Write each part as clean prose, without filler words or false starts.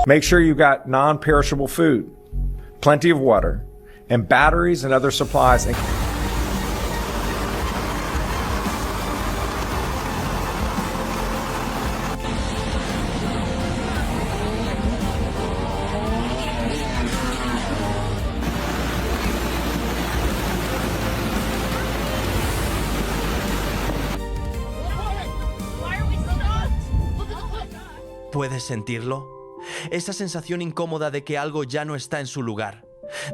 Make sure you've got non-perishable food, plenty of water, and batteries and other supplies. ¿Puedes sentirlo? Esa sensación incómoda de que algo ya no está en su lugar,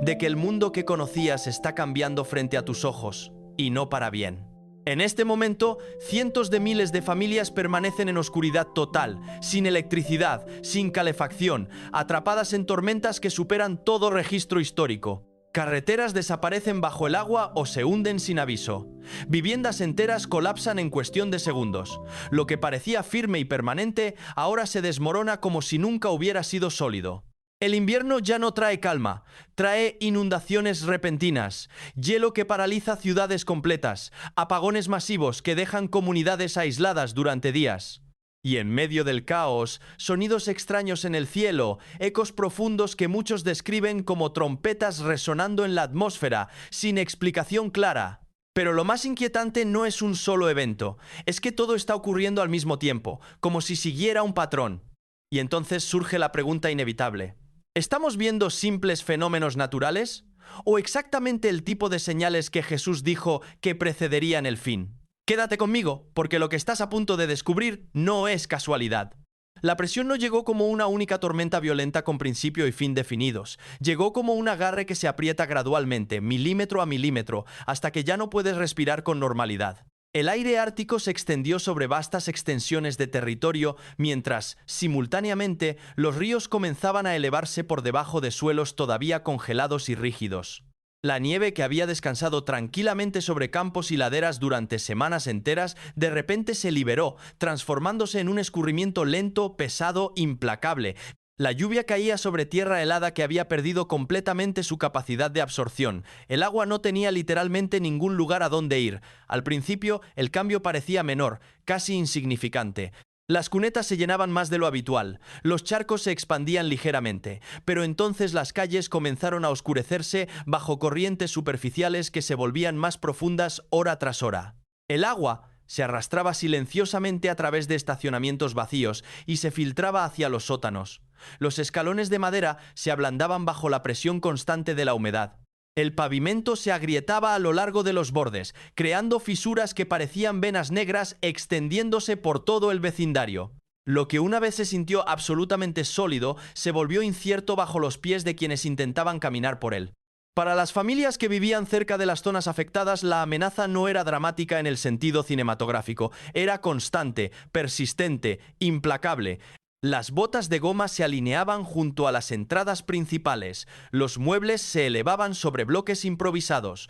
de que el mundo que conocías está cambiando frente a tus ojos, y no para bien. En este momento, cientos de miles de familias permanecen en oscuridad total, sin electricidad, sin calefacción, atrapadas en tormentas que superan todo registro histórico. Carreteras desaparecen bajo el agua o se hunden sin aviso. Viviendas enteras colapsan en cuestión de segundos. Lo que parecía firme y permanente ahora se desmorona como si nunca hubiera sido sólido. El invierno ya no trae calma, trae inundaciones repentinas, hielo que paraliza ciudades completas, apagones masivos que dejan comunidades aisladas durante días. Y en medio del caos, sonidos extraños en el cielo, ecos profundos que muchos describen como trompetas resonando en la atmósfera, sin explicación clara. Pero lo más inquietante no es un solo evento, es que todo está ocurriendo al mismo tiempo, como si siguiera un patrón. Y entonces surge la pregunta inevitable: ¿estamos viendo simples fenómenos naturales? ¿O exactamente el tipo de señales que Jesús dijo que precederían el fin? Quédate conmigo, porque lo que estás a punto de descubrir no es casualidad. La presión no llegó como una única tormenta violenta con principio y fin definidos. Llegó como un agarre que se aprieta gradualmente, milímetro a milímetro, hasta que ya no puedes respirar con normalidad. El aire ártico se extendió sobre vastas extensiones de territorio, mientras, simultáneamente, los ríos comenzaban a elevarse por debajo de suelos todavía congelados y rígidos. La nieve que había descansado tranquilamente sobre campos y laderas durante semanas enteras, de repente se liberó, transformándose en un escurrimiento lento, pesado, implacable. La lluvia caía sobre tierra helada que había perdido completamente su capacidad de absorción. El agua no tenía literalmente ningún lugar a donde ir. Al principio, el cambio parecía menor, casi insignificante. Las cunetas se llenaban más de lo habitual, los charcos se expandían ligeramente, pero entonces las calles comenzaron a oscurecerse bajo corrientes superficiales que se volvían más profundas hora tras hora. El agua se arrastraba silenciosamente a través de estacionamientos vacíos y se filtraba hacia los sótanos. Los escalones de madera se ablandaban bajo la presión constante de la humedad. El pavimento se agrietaba a lo largo de los bordes, creando fisuras que parecían venas negras extendiéndose por todo el vecindario. Lo que una vez se sintió absolutamente sólido se volvió incierto bajo los pies de quienes intentaban caminar por él. Para las familias que vivían cerca de las zonas afectadas, la amenaza no era dramática en el sentido cinematográfico, era constante, persistente, implacable. Las botas de goma se alineaban junto a las entradas principales, los muebles se elevaban sobre bloques improvisados.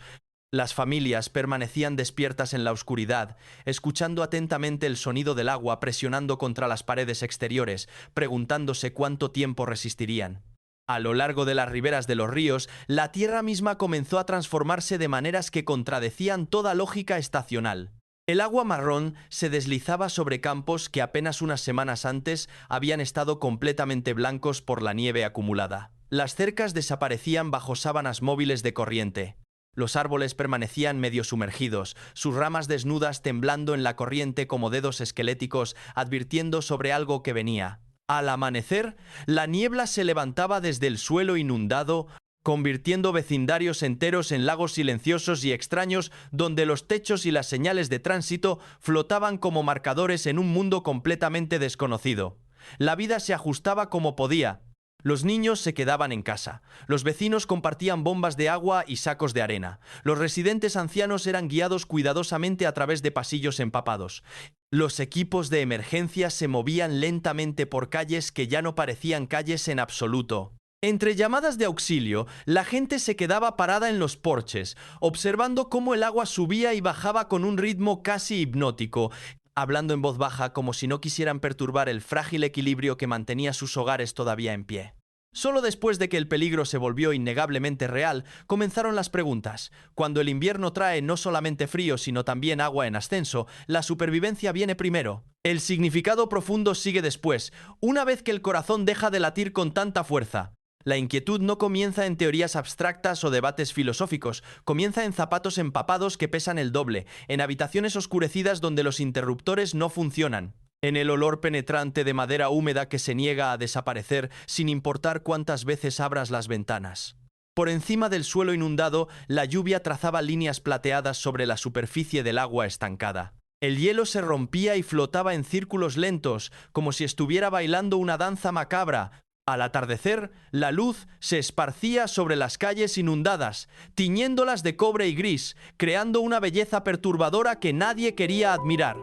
Las familias permanecían despiertas en la oscuridad, escuchando atentamente el sonido del agua presionando contra las paredes exteriores, preguntándose cuánto tiempo resistirían. A lo largo de las riberas de los ríos, la tierra misma comenzó a transformarse de maneras que contradecían toda lógica estacional. El agua marrón se deslizaba sobre campos que apenas unas semanas antes habían estado completamente blancos por la nieve acumulada. Las cercas desaparecían bajo sábanas móviles de corriente. Los árboles permanecían medio sumergidos, sus ramas desnudas temblando en la corriente como dedos esqueléticos advirtiendo sobre algo que venía. Al amanecer, la niebla se levantaba desde el suelo inundado, convirtiendo vecindarios enteros en lagos silenciosos y extraños donde los techos y las señales de tránsito flotaban como marcadores en un mundo completamente desconocido. La vida se ajustaba como podía. Los niños se quedaban en casa. Los vecinos compartían bombas de agua y sacos de arena. Los residentes ancianos eran guiados cuidadosamente a través de pasillos empapados. Los equipos de emergencia se movían lentamente por calles que ya no parecían calles en absoluto. Entre llamadas de auxilio, la gente se quedaba parada en los porches, observando cómo el agua subía y bajaba con un ritmo casi hipnótico, hablando en voz baja como si no quisieran perturbar el frágil equilibrio que mantenía sus hogares todavía en pie. Solo después de que el peligro se volvió innegablemente real, comenzaron las preguntas. Cuando el invierno trae no solamente frío, sino también agua en ascenso, la supervivencia viene primero. El significado profundo sigue después, una vez que el corazón deja de latir con tanta fuerza. La inquietud no comienza en teorías abstractas o debates filosóficos, comienza en zapatos empapados que pesan el doble, en habitaciones oscurecidas donde los interruptores no funcionan, en el olor penetrante de madera húmeda que se niega a desaparecer sin importar cuántas veces abras las ventanas. Por encima del suelo inundado, la lluvia trazaba líneas plateadas sobre la superficie del agua estancada. El hielo se rompía y flotaba en círculos lentos, como si estuviera bailando una danza macabra. Al atardecer, la luz se esparcía sobre las calles inundadas, tiñéndolas de cobre y gris, creando una belleza perturbadora que nadie quería admirar.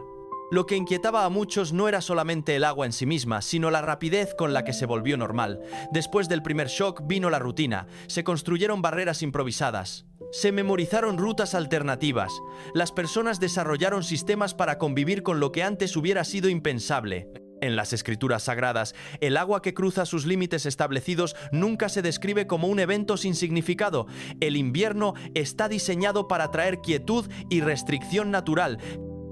Lo que inquietaba a muchos no era solamente el agua en sí misma, sino la rapidez con la que se volvió normal. Después del primer shock vino la rutina, se construyeron barreras improvisadas, se memorizaron rutas alternativas, las personas desarrollaron sistemas para convivir con lo que antes hubiera sido impensable. En las escrituras sagradas, el agua que cruza sus límites establecidos nunca se describe como un evento sin significado. El invierno está diseñado para traer quietud y restricción natural.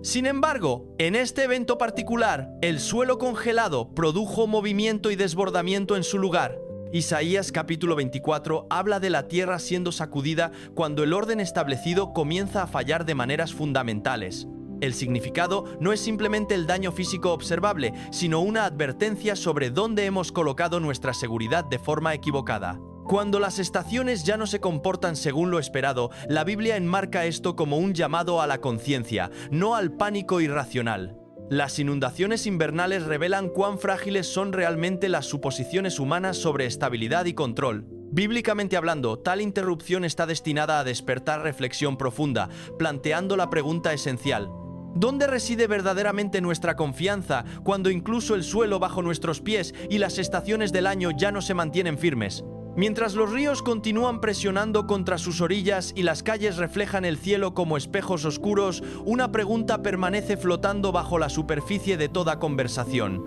Sin embargo, en este evento particular, el suelo congelado produjo movimiento y desbordamiento en su lugar. Isaías capítulo 24 habla de la tierra siendo sacudida cuando el orden establecido comienza a fallar de maneras fundamentales. El significado no es simplemente el daño físico observable, sino una advertencia sobre dónde hemos colocado nuestra seguridad de forma equivocada. Cuando las estaciones ya no se comportan según lo esperado, la Biblia enmarca esto como un llamado a la conciencia, no al pánico irracional. Las inundaciones invernales revelan cuán frágiles son realmente las suposiciones humanas sobre estabilidad y control. Bíblicamente hablando, tal interrupción está destinada a despertar reflexión profunda, planteando la pregunta esencial: ¿dónde reside verdaderamente nuestra confianza cuando incluso el suelo bajo nuestros pies y las estaciones del año ya no se mantienen firmes? Mientras los ríos continúan presionando contra sus orillas y las calles reflejan el cielo como espejos oscuros, una pregunta permanece flotando bajo la superficie de toda conversación.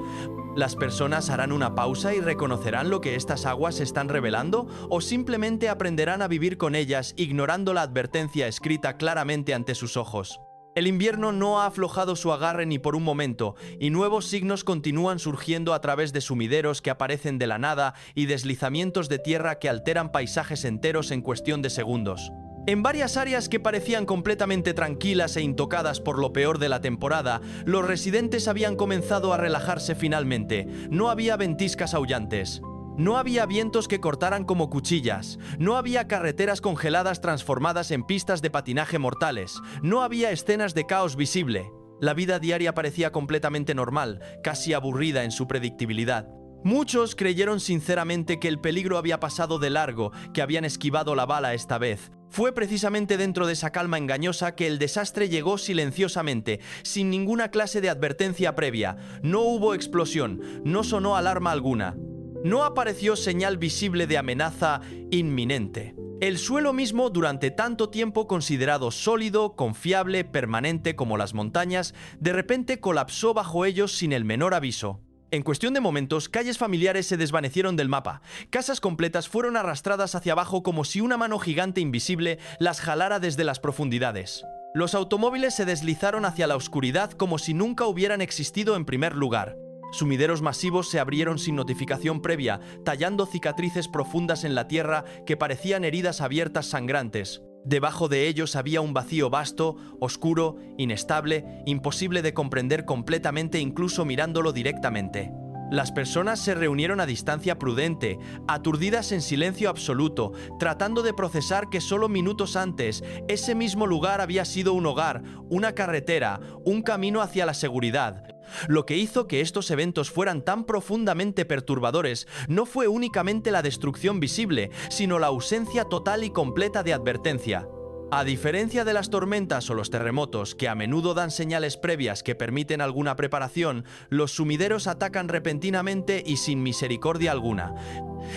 ¿Las personas harán una pausa y reconocerán lo que estas aguas están revelando? ¿O simplemente aprenderán a vivir con ellas, ignorando la advertencia escrita claramente ante sus ojos? El invierno no ha aflojado su agarre ni por un momento, y nuevos signos continúan surgiendo a través de sumideros que aparecen de la nada y deslizamientos de tierra que alteran paisajes enteros en cuestión de segundos. En varias áreas que parecían completamente tranquilas e intocadas por lo peor de la temporada, los residentes habían comenzado a relajarse finalmente. No había ventiscas aullantes. No había vientos que cortaran como cuchillas, no había carreteras congeladas transformadas en pistas de patinaje mortales, no había escenas de caos visible. La vida diaria parecía completamente normal, casi aburrida en su predictibilidad. Muchos creyeron sinceramente que el peligro había pasado de largo, que habían esquivado la bala esta vez. Fue precisamente dentro de esa calma engañosa que el desastre llegó silenciosamente, sin ninguna clase de advertencia previa. No hubo explosión, no sonó alarma alguna. No apareció señal visible de amenaza inminente. El suelo mismo, durante tanto tiempo considerado sólido, confiable, permanente como las montañas, de repente colapsó bajo ellos sin el menor aviso. En cuestión de momentos, calles familiares se desvanecieron del mapa. Casas completas fueron arrastradas hacia abajo como si una mano gigante invisible las jalara desde las profundidades. Los automóviles se deslizaron hacia la oscuridad como si nunca hubieran existido en primer lugar. Sumideros masivos se abrieron sin notificación previa, tallando cicatrices profundas en la tierra que parecían heridas abiertas sangrantes. Debajo de ellos había un vacío vasto, oscuro, inestable, imposible de comprender completamente incluso mirándolo directamente. Las personas se reunieron a distancia prudente, aturdidas en silencio absoluto, tratando de procesar que solo minutos antes ese mismo lugar había sido un hogar, una carretera, un camino hacia la seguridad. Lo que hizo que estos eventos fueran tan profundamente perturbadores no fue únicamente la destrucción visible, sino la ausencia total y completa de advertencia. A diferencia de las tormentas o los terremotos, que a menudo dan señales previas que permiten alguna preparación, los sumideros atacan repentinamente y sin misericordia alguna.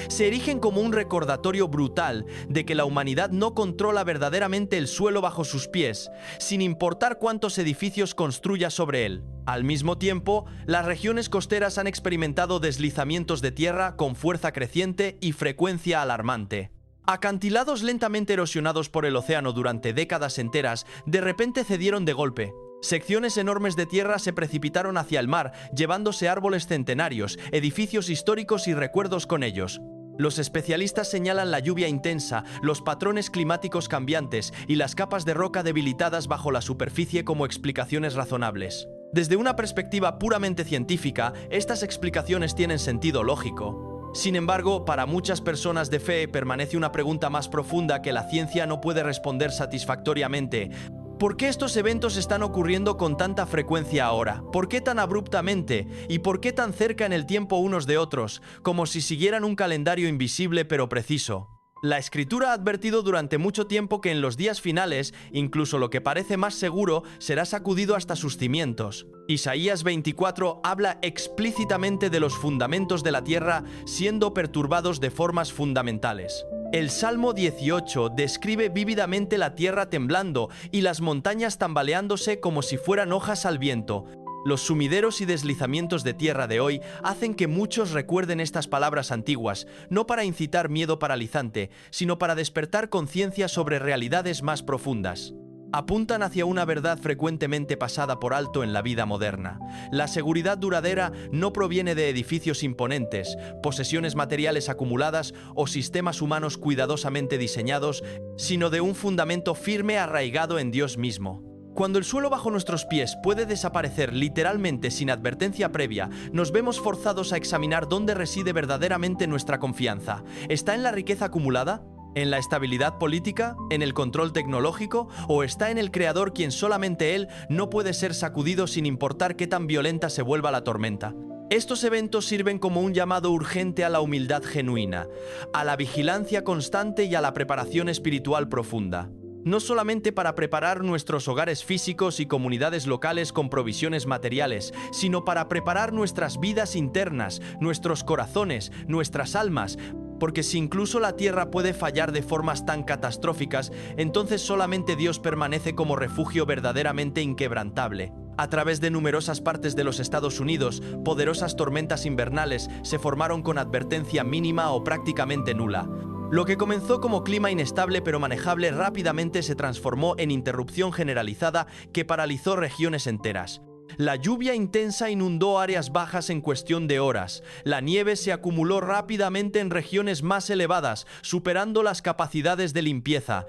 Se erigen como un recordatorio brutal de que la humanidad no controla verdaderamente el suelo bajo sus pies, sin importar cuántos edificios construya sobre él. Al mismo tiempo, las regiones costeras han experimentado deslizamientos de tierra con fuerza creciente y frecuencia alarmante. Acantilados lentamente erosionados por el océano durante décadas enteras, de repente cedieron de golpe. Secciones enormes de tierra se precipitaron hacia el mar, llevándose árboles centenarios, edificios históricos y recuerdos con ellos. Los especialistas señalan la lluvia intensa, los patrones climáticos cambiantes y las capas de roca debilitadas bajo la superficie como explicaciones razonables. Desde una perspectiva puramente científica, estas explicaciones tienen sentido lógico. Sin embargo, para muchas personas de fe permanece una pregunta más profunda que la ciencia no puede responder satisfactoriamente. ¿Por qué estos eventos están ocurriendo con tanta frecuencia ahora? ¿Por qué tan abruptamente? ¿Y por qué tan cerca en el tiempo unos de otros, como si siguieran un calendario invisible pero preciso? La Escritura ha advertido durante mucho tiempo que en los días finales, incluso lo que parece más seguro será sacudido hasta sus cimientos. Isaías 24 habla explícitamente de los fundamentos de la tierra siendo perturbados de formas fundamentales. El Salmo 18 describe vívidamente la tierra temblando y las montañas tambaleándose como si fueran hojas al viento. Los sumideros y deslizamientos de tierra de hoy hacen que muchos recuerden estas palabras antiguas, no para incitar miedo paralizante, sino para despertar conciencia sobre realidades más profundas. Apuntan hacia una verdad frecuentemente pasada por alto en la vida moderna. La seguridad duradera no proviene de edificios imponentes, posesiones materiales acumuladas o sistemas humanos cuidadosamente diseñados, sino de un fundamento firme arraigado en Dios mismo. Cuando el suelo bajo nuestros pies puede desaparecer literalmente sin advertencia previa, nos vemos forzados a examinar dónde reside verdaderamente nuestra confianza. ¿Está en la riqueza acumulada? ¿En la estabilidad política? ¿En el control tecnológico? ¿O está en el Creador quien solamente Él no puede ser sacudido sin importar qué tan violenta se vuelva la tormenta? Estos eventos sirven como un llamado urgente a la humildad genuina, a la vigilancia constante y a la preparación espiritual profunda. No solamente para preparar nuestros hogares físicos y comunidades locales con provisiones materiales, sino para preparar nuestras vidas internas, nuestros corazones, nuestras almas, porque si incluso la tierra puede fallar de formas tan catastróficas, entonces solamente Dios permanece como refugio verdaderamente inquebrantable. A través de numerosas partes de los Estados Unidos, poderosas tormentas invernales se formaron con advertencia mínima o prácticamente nula. Lo que comenzó como clima inestable pero manejable rápidamente se transformó en interrupción generalizada que paralizó regiones enteras. La lluvia intensa inundó áreas bajas en cuestión de horas. La nieve se acumuló rápidamente en regiones más elevadas, superando las capacidades de limpieza.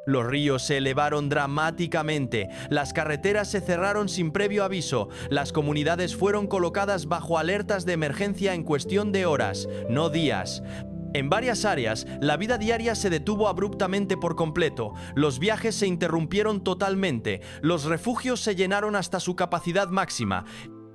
Los ríos se elevaron dramáticamente, las carreteras se cerraron sin previo aviso, las comunidades fueron colocadas bajo alertas de emergencia en cuestión de horas, no días. En varias áreas, la vida diaria se detuvo abruptamente por completo, los viajes se interrumpieron totalmente, los refugios se llenaron hasta su capacidad máxima.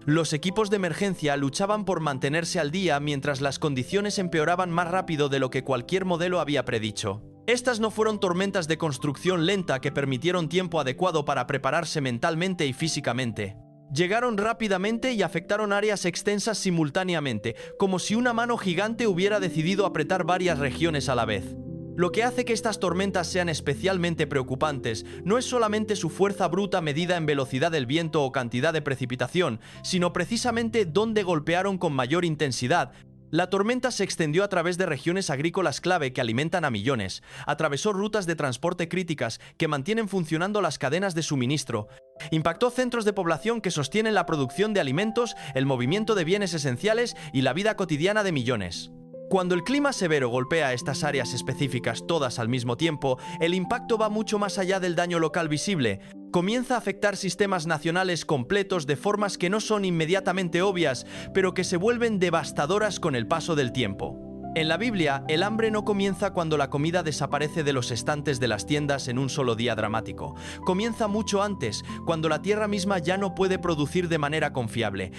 Los equipos de emergencia luchaban por mantenerse al día mientras las condiciones empeoraban más rápido de lo que cualquier modelo había predicho. Estas no fueron tormentas de construcción lenta que permitieron tiempo adecuado para prepararse mentalmente y físicamente. Llegaron rápidamente y afectaron áreas extensas simultáneamente, como si una mano gigante hubiera decidido apretar varias regiones a la vez. Lo que hace que estas tormentas sean especialmente preocupantes no es solamente su fuerza bruta medida en velocidad del viento o cantidad de precipitación, sino precisamente dónde golpearon con mayor intensidad. La tormenta se extendió a través de regiones agrícolas clave que alimentan a millones, atravesó rutas de transporte críticas que mantienen funcionando las cadenas de suministro, impactó centros de población que sostienen la producción de alimentos, el movimiento de bienes esenciales y la vida cotidiana de millones. Cuando el clima severo golpea estas áreas específicas todas al mismo tiempo, el impacto va mucho más allá del daño local visible. Comienza a afectar sistemas nacionales completos de formas que no son inmediatamente obvias, pero que se vuelven devastadoras con el paso del tiempo. En la Biblia, el hambre no comienza cuando la comida desaparece de los estantes de las tiendas en un solo día dramático. Comienza mucho antes, cuando la tierra misma ya no puede producir de manera confiable.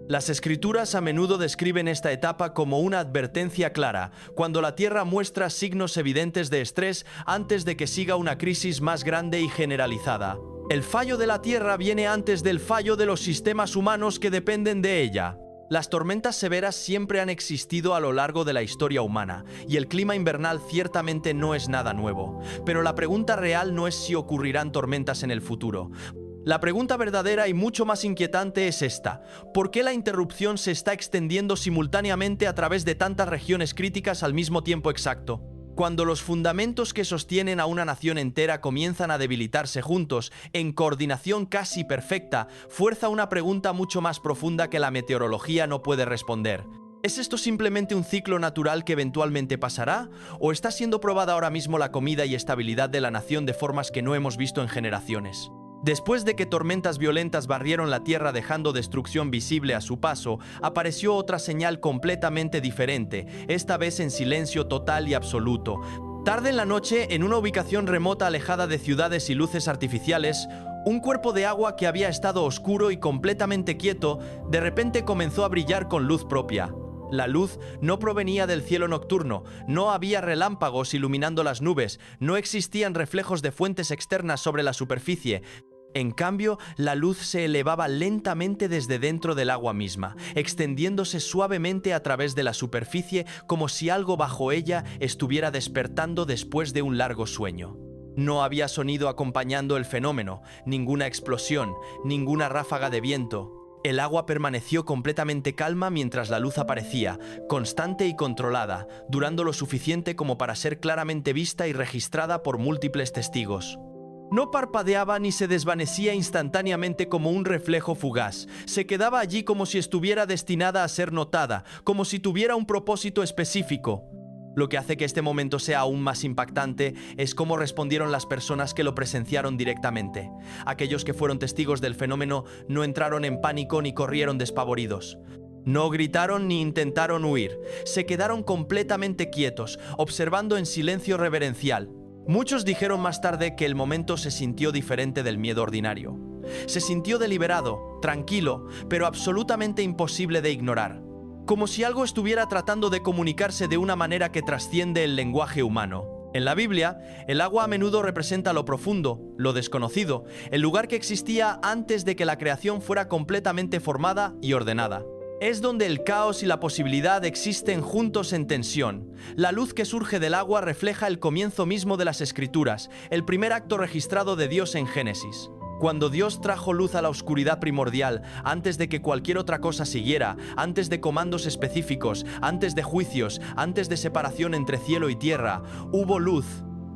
Las Escrituras a menudo describen esta etapa como una advertencia clara, cuando la tierra muestra signos evidentes de estrés antes de que siga una crisis más grande y generalizada. El fallo de la tierra viene antes del fallo de los sistemas humanos que dependen de ella. Las tormentas severas siempre han existido a lo largo de la historia humana, y el clima invernal ciertamente no es nada nuevo. Pero la pregunta real no es si ocurrirán tormentas en el futuro. La pregunta verdadera y mucho más inquietante es esta: ¿por qué la interrupción se está extendiendo simultáneamente a través de tantas regiones críticas al mismo tiempo exacto? Cuando los fundamentos que sostienen a una nación entera comienzan a debilitarse juntos, en coordinación casi perfecta, fuerza una pregunta mucho más profunda que la meteorología no puede responder. ¿Es esto simplemente un ciclo natural que eventualmente pasará? ¿O está siendo probada ahora mismo la comida y estabilidad de la nación de formas que no hemos visto en generaciones? Después de que tormentas violentas barrieron la tierra dejando destrucción visible a su paso, apareció otra señal completamente diferente, esta vez en silencio total y absoluto. Tarde en la noche, en una ubicación remota alejada de ciudades y luces artificiales, un cuerpo de agua que había estado oscuro y completamente quieto, de repente comenzó a brillar con luz propia. La luz no provenía del cielo nocturno, no había relámpagos iluminando las nubes, no existían reflejos de fuentes externas sobre la superficie. En cambio, la luz se elevaba lentamente desde dentro del agua misma, extendiéndose suavemente a través de la superficie como si algo bajo ella estuviera despertando después de un largo sueño. No había sonido acompañando el fenómeno, ninguna explosión, ninguna ráfaga de viento. El agua permaneció completamente calma mientras la luz aparecía, constante y controlada, durando lo suficiente como para ser claramente vista y registrada por múltiples testigos. No parpadeaba ni se desvanecía instantáneamente como un reflejo fugaz. Se quedaba allí como si estuviera destinada a ser notada, como si tuviera un propósito específico. Lo que hace que este momento sea aún más impactante es cómo respondieron las personas que lo presenciaron directamente. Aquellos que fueron testigos del fenómeno no entraron en pánico ni corrieron despavoridos. No gritaron ni intentaron huir. Se quedaron completamente quietos, observando en silencio reverencial. Muchos dijeron más tarde que el momento se sintió diferente del miedo ordinario. Se sintió deliberado, tranquilo, pero absolutamente imposible de ignorar. Como si algo estuviera tratando de comunicarse de una manera que trasciende el lenguaje humano. En la Biblia, el agua a menudo representa lo profundo, lo desconocido, el lugar que existía antes de que la creación fuera completamente formada y ordenada. Es donde el caos y la posibilidad existen juntos en tensión. La luz que surge del agua refleja el comienzo mismo de las Escrituras, el primer acto registrado de Dios en Génesis. Cuando Dios trajo luz a la oscuridad primordial, antes de que cualquier otra cosa siguiera, antes de comandos específicos, antes de juicios, antes de separación entre cielo y tierra, hubo luz.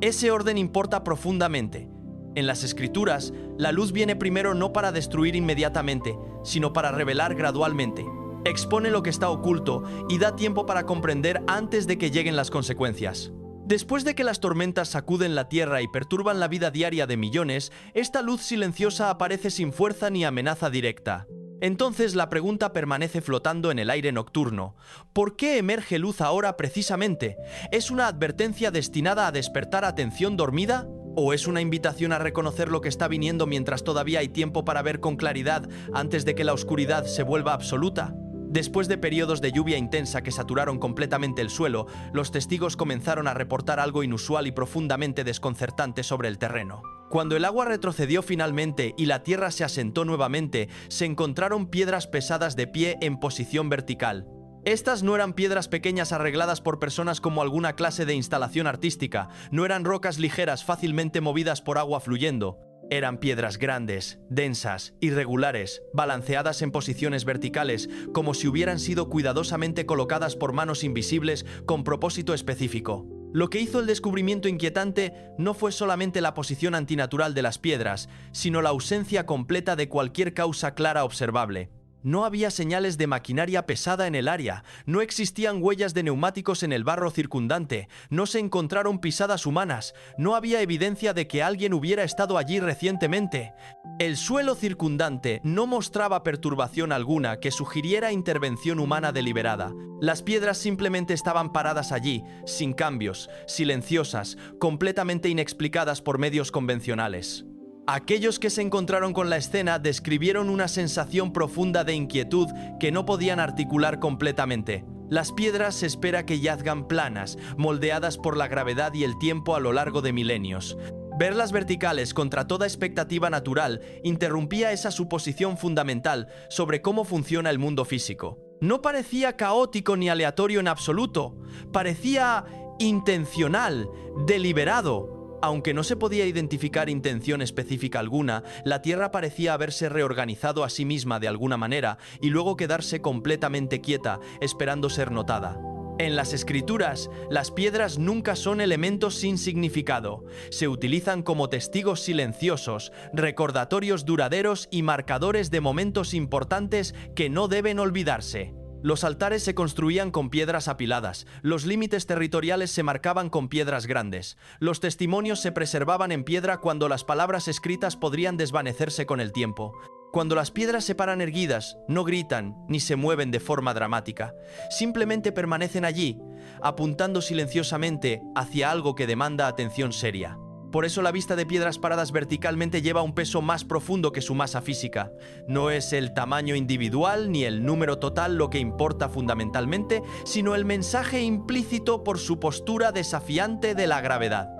Ese orden importa profundamente. En las Escrituras, la luz viene primero no para destruir inmediatamente, sino para revelar gradualmente. Expone lo que está oculto y da tiempo para comprender antes de que lleguen las consecuencias. Después de que las tormentas sacuden la tierra y perturban la vida diaria de millones, esta luz silenciosa aparece sin fuerza ni amenaza directa. Entonces la pregunta permanece flotando en el aire nocturno. ¿Por qué emerge luz ahora precisamente? ¿Es una advertencia destinada a despertar atención dormida? ¿O es una invitación a reconocer lo que está viniendo mientras todavía hay tiempo para ver con claridad antes de que la oscuridad se vuelva absoluta? Después de periodos de lluvia intensa que saturaron completamente el suelo, los testigos comenzaron a reportar algo inusual y profundamente desconcertante sobre el terreno. Cuando el agua retrocedió finalmente y la tierra se asentó nuevamente, se encontraron piedras pesadas de pie en posición vertical. Estas no eran piedras pequeñas arregladas por personas como alguna clase de instalación artística, no eran rocas ligeras fácilmente movidas por agua fluyendo. Eran piedras grandes, densas, irregulares, balanceadas en posiciones verticales, como si hubieran sido cuidadosamente colocadas por manos invisibles con propósito específico. Lo que hizo el descubrimiento inquietante no fue solamente la posición antinatural de las piedras, sino la ausencia completa de cualquier causa clara observable. No había señales de maquinaria pesada en el área, no existían huellas de neumáticos en el barro circundante, no se encontraron pisadas humanas, no había evidencia de que alguien hubiera estado allí recientemente. El suelo circundante no mostraba perturbación alguna que sugiriera intervención humana deliberada. Las piedras simplemente estaban paradas allí, sin cambios, silenciosas, completamente inexplicadas por medios convencionales. Aquellos que se encontraron con la escena describieron una sensación profunda de inquietud que no podían articular completamente. Las piedras se espera que yazgan planas, moldeadas por la gravedad y el tiempo a lo largo de milenios. Verlas verticales contra toda expectativa natural interrumpía esa suposición fundamental sobre cómo funciona el mundo físico. No parecía caótico ni aleatorio en absoluto, parecía intencional, deliberado. Aunque no se podía identificar intención específica alguna, la Tierra parecía haberse reorganizado a sí misma de alguna manera y luego quedarse completamente quieta, esperando ser notada. En las escrituras, las piedras nunca son elementos sin significado. Se utilizan como testigos silenciosos, recordatorios duraderos y marcadores de momentos importantes que no deben olvidarse. Los altares se construían con piedras apiladas, los límites territoriales se marcaban con piedras grandes, los testimonios se preservaban en piedra cuando las palabras escritas podrían desvanecerse con el tiempo. Cuando las piedras se paran erguidas, no gritan ni se mueven de forma dramática, simplemente permanecen allí, apuntando silenciosamente hacia algo que demanda atención seria. Por eso la vista de piedras paradas verticalmente lleva un peso más profundo que su masa física. No es el tamaño individual ni el número total lo que importa fundamentalmente, sino el mensaje implícito por su postura desafiante de la gravedad.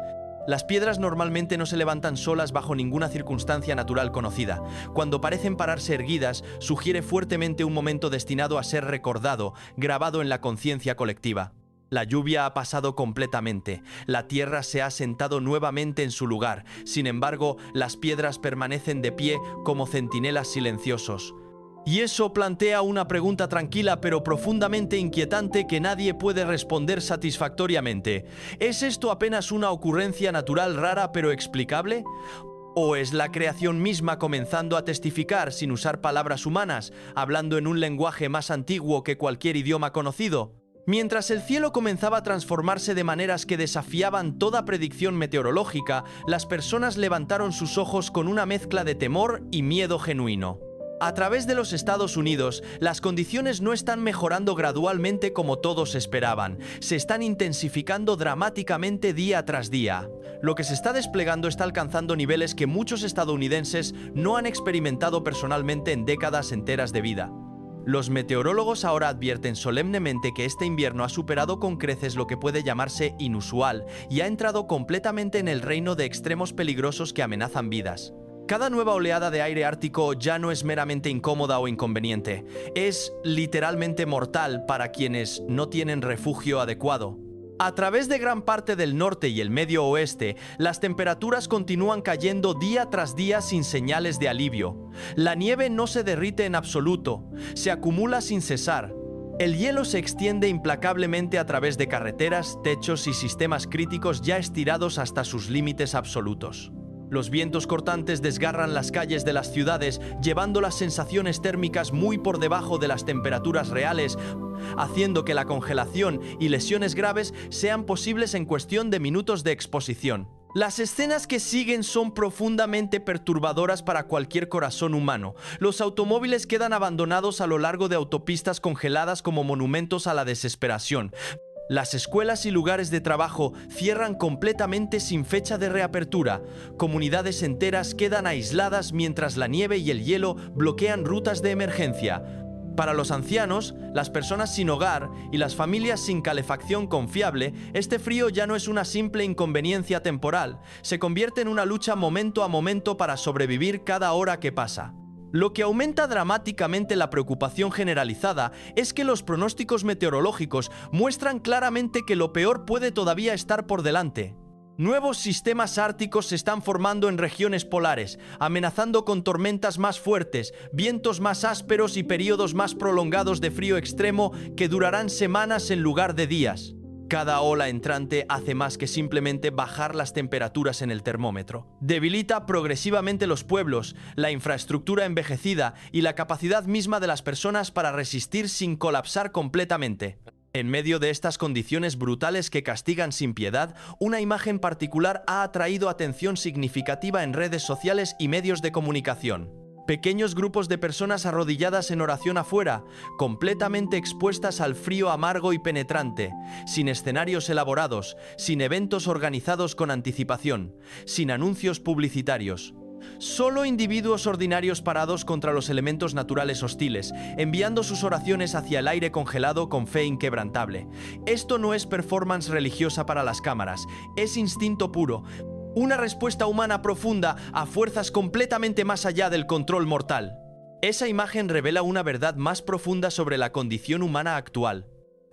Las piedras normalmente no se levantan solas bajo ninguna circunstancia natural conocida. Cuando parecen pararse erguidas, sugiere fuertemente un momento destinado a ser recordado, grabado en la conciencia colectiva. La lluvia ha pasado completamente, la tierra se ha sentado nuevamente en su lugar, sin embargo, las piedras permanecen de pie como centinelas silenciosos. Y eso plantea una pregunta tranquila pero profundamente inquietante que nadie puede responder satisfactoriamente. ¿Es esto apenas una ocurrencia natural rara pero explicable? ¿O es la creación misma comenzando a testificar sin usar palabras humanas, hablando en un lenguaje más antiguo que cualquier idioma conocido? Mientras el cielo comenzaba a transformarse de maneras que desafiaban toda predicción meteorológica, las personas levantaron sus ojos con una mezcla de temor y miedo genuino. A través de los Estados Unidos, las condiciones no están mejorando gradualmente como todos esperaban, se están intensificando dramáticamente día tras día. Lo que se está desplegando está alcanzando niveles que muchos estadounidenses no han experimentado personalmente en décadas enteras de vida. Los meteorólogos ahora advierten solemnemente que este invierno ha superado con creces lo que puede llamarse inusual y ha entrado completamente en el reino de extremos peligrosos que amenazan vidas. Cada nueva oleada de aire ártico ya no es meramente incómoda o inconveniente, es literalmente mortal para quienes no tienen refugio adecuado. A través de gran parte del norte y el medio oeste, las temperaturas continúan cayendo día tras día sin señales de alivio. La nieve no se derrite en absoluto, se acumula sin cesar. El hielo se extiende implacablemente a través de carreteras, techos y sistemas críticos ya estirados hasta sus límites absolutos. Los vientos cortantes desgarran las calles de las ciudades, llevando las sensaciones térmicas muy por debajo de las temperaturas reales, haciendo que la congelación y lesiones graves sean posibles en cuestión de minutos de exposición. Las escenas que siguen son profundamente perturbadoras para cualquier corazón humano. Los automóviles quedan abandonados a lo largo de autopistas congeladas como monumentos a la desesperación. Las escuelas y lugares de trabajo cierran completamente sin fecha de reapertura. Comunidades enteras quedan aisladas mientras la nieve y el hielo bloquean rutas de emergencia. Para los ancianos, las personas sin hogar y las familias sin calefacción confiable, este frío ya no es una simple inconveniencia temporal, se convierte en una lucha momento a momento para sobrevivir cada hora que pasa. Lo que aumenta dramáticamente la preocupación generalizada es que los pronósticos meteorológicos muestran claramente que lo peor puede todavía estar por delante. Nuevos sistemas árticos se están formando en regiones polares, amenazando con tormentas más fuertes, vientos más ásperos y periodos más prolongados de frío extremo que durarán semanas en lugar de días. Cada ola entrante hace más que simplemente bajar las temperaturas en el termómetro. Debilita progresivamente los pueblos, la infraestructura envejecida y la capacidad misma de las personas para resistir sin colapsar completamente. En medio de estas condiciones brutales que castigan sin piedad, una imagen particular ha atraído atención significativa en redes sociales y medios de comunicación. Pequeños grupos de personas arrodilladas en oración afuera, completamente expuestas al frío amargo y penetrante, sin escenarios elaborados, sin eventos organizados con anticipación, sin anuncios publicitarios. Solo individuos ordinarios parados contra los elementos naturales hostiles, enviando sus oraciones hacia el aire congelado con fe inquebrantable. Esto no es performance religiosa para las cámaras, es instinto puro. Una respuesta humana profunda a fuerzas completamente más allá del control mortal. Esa imagen revela una verdad más profunda sobre la condición humana actual.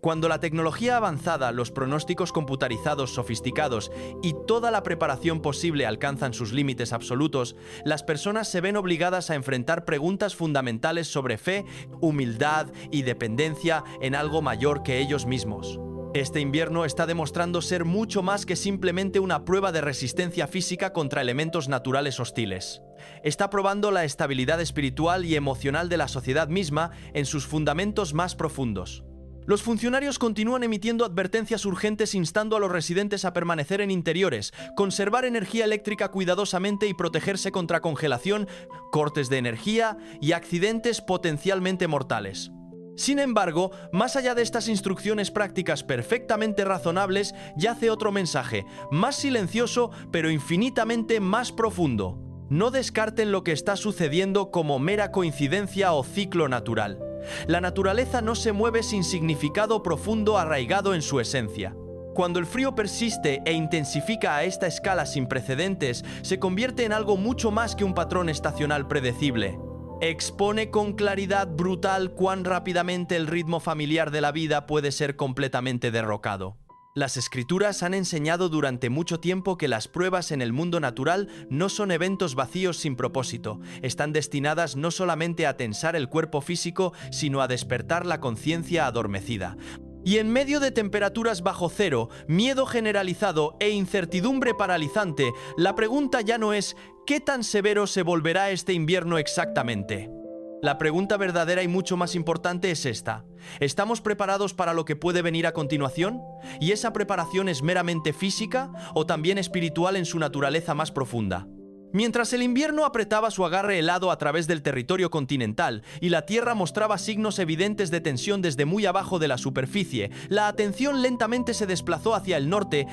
Cuando la tecnología avanzada, los pronósticos computarizados sofisticados y toda la preparación posible alcanzan sus límites absolutos, las personas se ven obligadas a enfrentar preguntas fundamentales sobre fe, humildad y dependencia en algo mayor que ellos mismos. Este invierno está demostrando ser mucho más que simplemente una prueba de resistencia física contra elementos naturales hostiles. Está probando la estabilidad espiritual y emocional de la sociedad misma en sus fundamentos más profundos. Los funcionarios continúan emitiendo advertencias urgentes instando a los residentes a permanecer en interiores, conservar energía eléctrica cuidadosamente y protegerse contra congelación, cortes de energía y accidentes potencialmente mortales. Sin embargo, más allá de estas instrucciones prácticas perfectamente razonables, yace otro mensaje, más silencioso pero infinitamente más profundo. No descarten lo que está sucediendo como mera coincidencia o ciclo natural. La naturaleza no se mueve sin significado profundo arraigado en su esencia. Cuando el frío persiste e intensifica a esta escala sin precedentes, se convierte en algo mucho más que un patrón estacional predecible. Expone con claridad brutal cuán rápidamente el ritmo familiar de la vida puede ser completamente derrocado. Las escrituras han enseñado durante mucho tiempo que las pruebas en el mundo natural no son eventos vacíos sin propósito. Están destinadas no solamente a tensar el cuerpo físico, sino a despertar la conciencia adormecida. Y en medio de temperaturas bajo cero, miedo generalizado e incertidumbre paralizante, la pregunta ya no es ¿qué tan severo se volverá este invierno exactamente? La pregunta verdadera y mucho más importante es esta. ¿Estamos preparados para lo que puede venir a continuación? ¿Y esa preparación es meramente física o también espiritual en su naturaleza más profunda? Mientras el invierno apretaba su agarre helado a través del territorio continental y la Tierra mostraba signos evidentes de tensión desde muy abajo de la superficie, la atención lentamente se desplazó hacia el norte,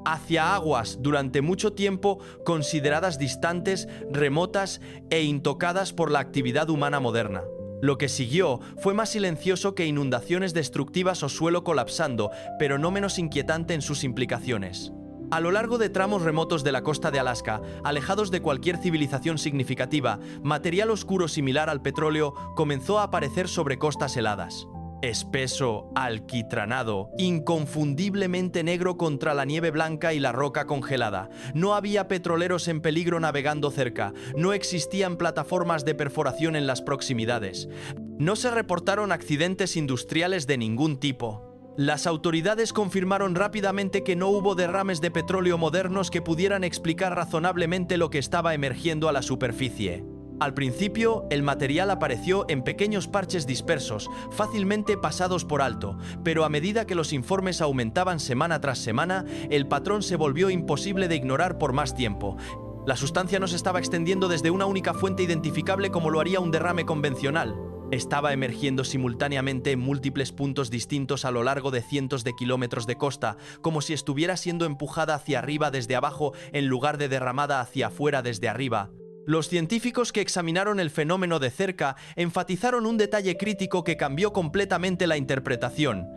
hacia aguas durante mucho tiempo consideradas distantes, remotas e intocadas por la actividad humana moderna. Lo que siguió fue más silencioso que inundaciones destructivas o suelo colapsando, pero no menos inquietante en sus implicaciones. A lo largo de tramos remotos de la costa de Alaska, alejados de cualquier civilización significativa, material oscuro similar al petróleo comenzó a aparecer sobre costas heladas. Espeso, alquitranado, inconfundiblemente negro contra la nieve blanca y la roca congelada. No había petroleros en peligro navegando cerca, no existían plataformas de perforación en las proximidades. No se reportaron accidentes industriales de ningún tipo. Las autoridades confirmaron rápidamente que no hubo derrames de petróleo modernos que pudieran explicar razonablemente lo que estaba emergiendo a la superficie. Al principio, el material apareció en pequeños parches dispersos, fácilmente pasados por alto, pero a medida que los informes aumentaban semana tras semana, el patrón se volvió imposible de ignorar por más tiempo. La sustancia no se estaba extendiendo desde una única fuente identificable como lo haría un derrame convencional. Estaba emergiendo simultáneamente en múltiples puntos distintos a lo largo de cientos de kilómetros de costa, como si estuviera siendo empujada hacia arriba desde abajo en lugar de derramada hacia afuera desde arriba. Los científicos que examinaron el fenómeno de cerca enfatizaron un detalle crítico que cambió completamente la interpretación.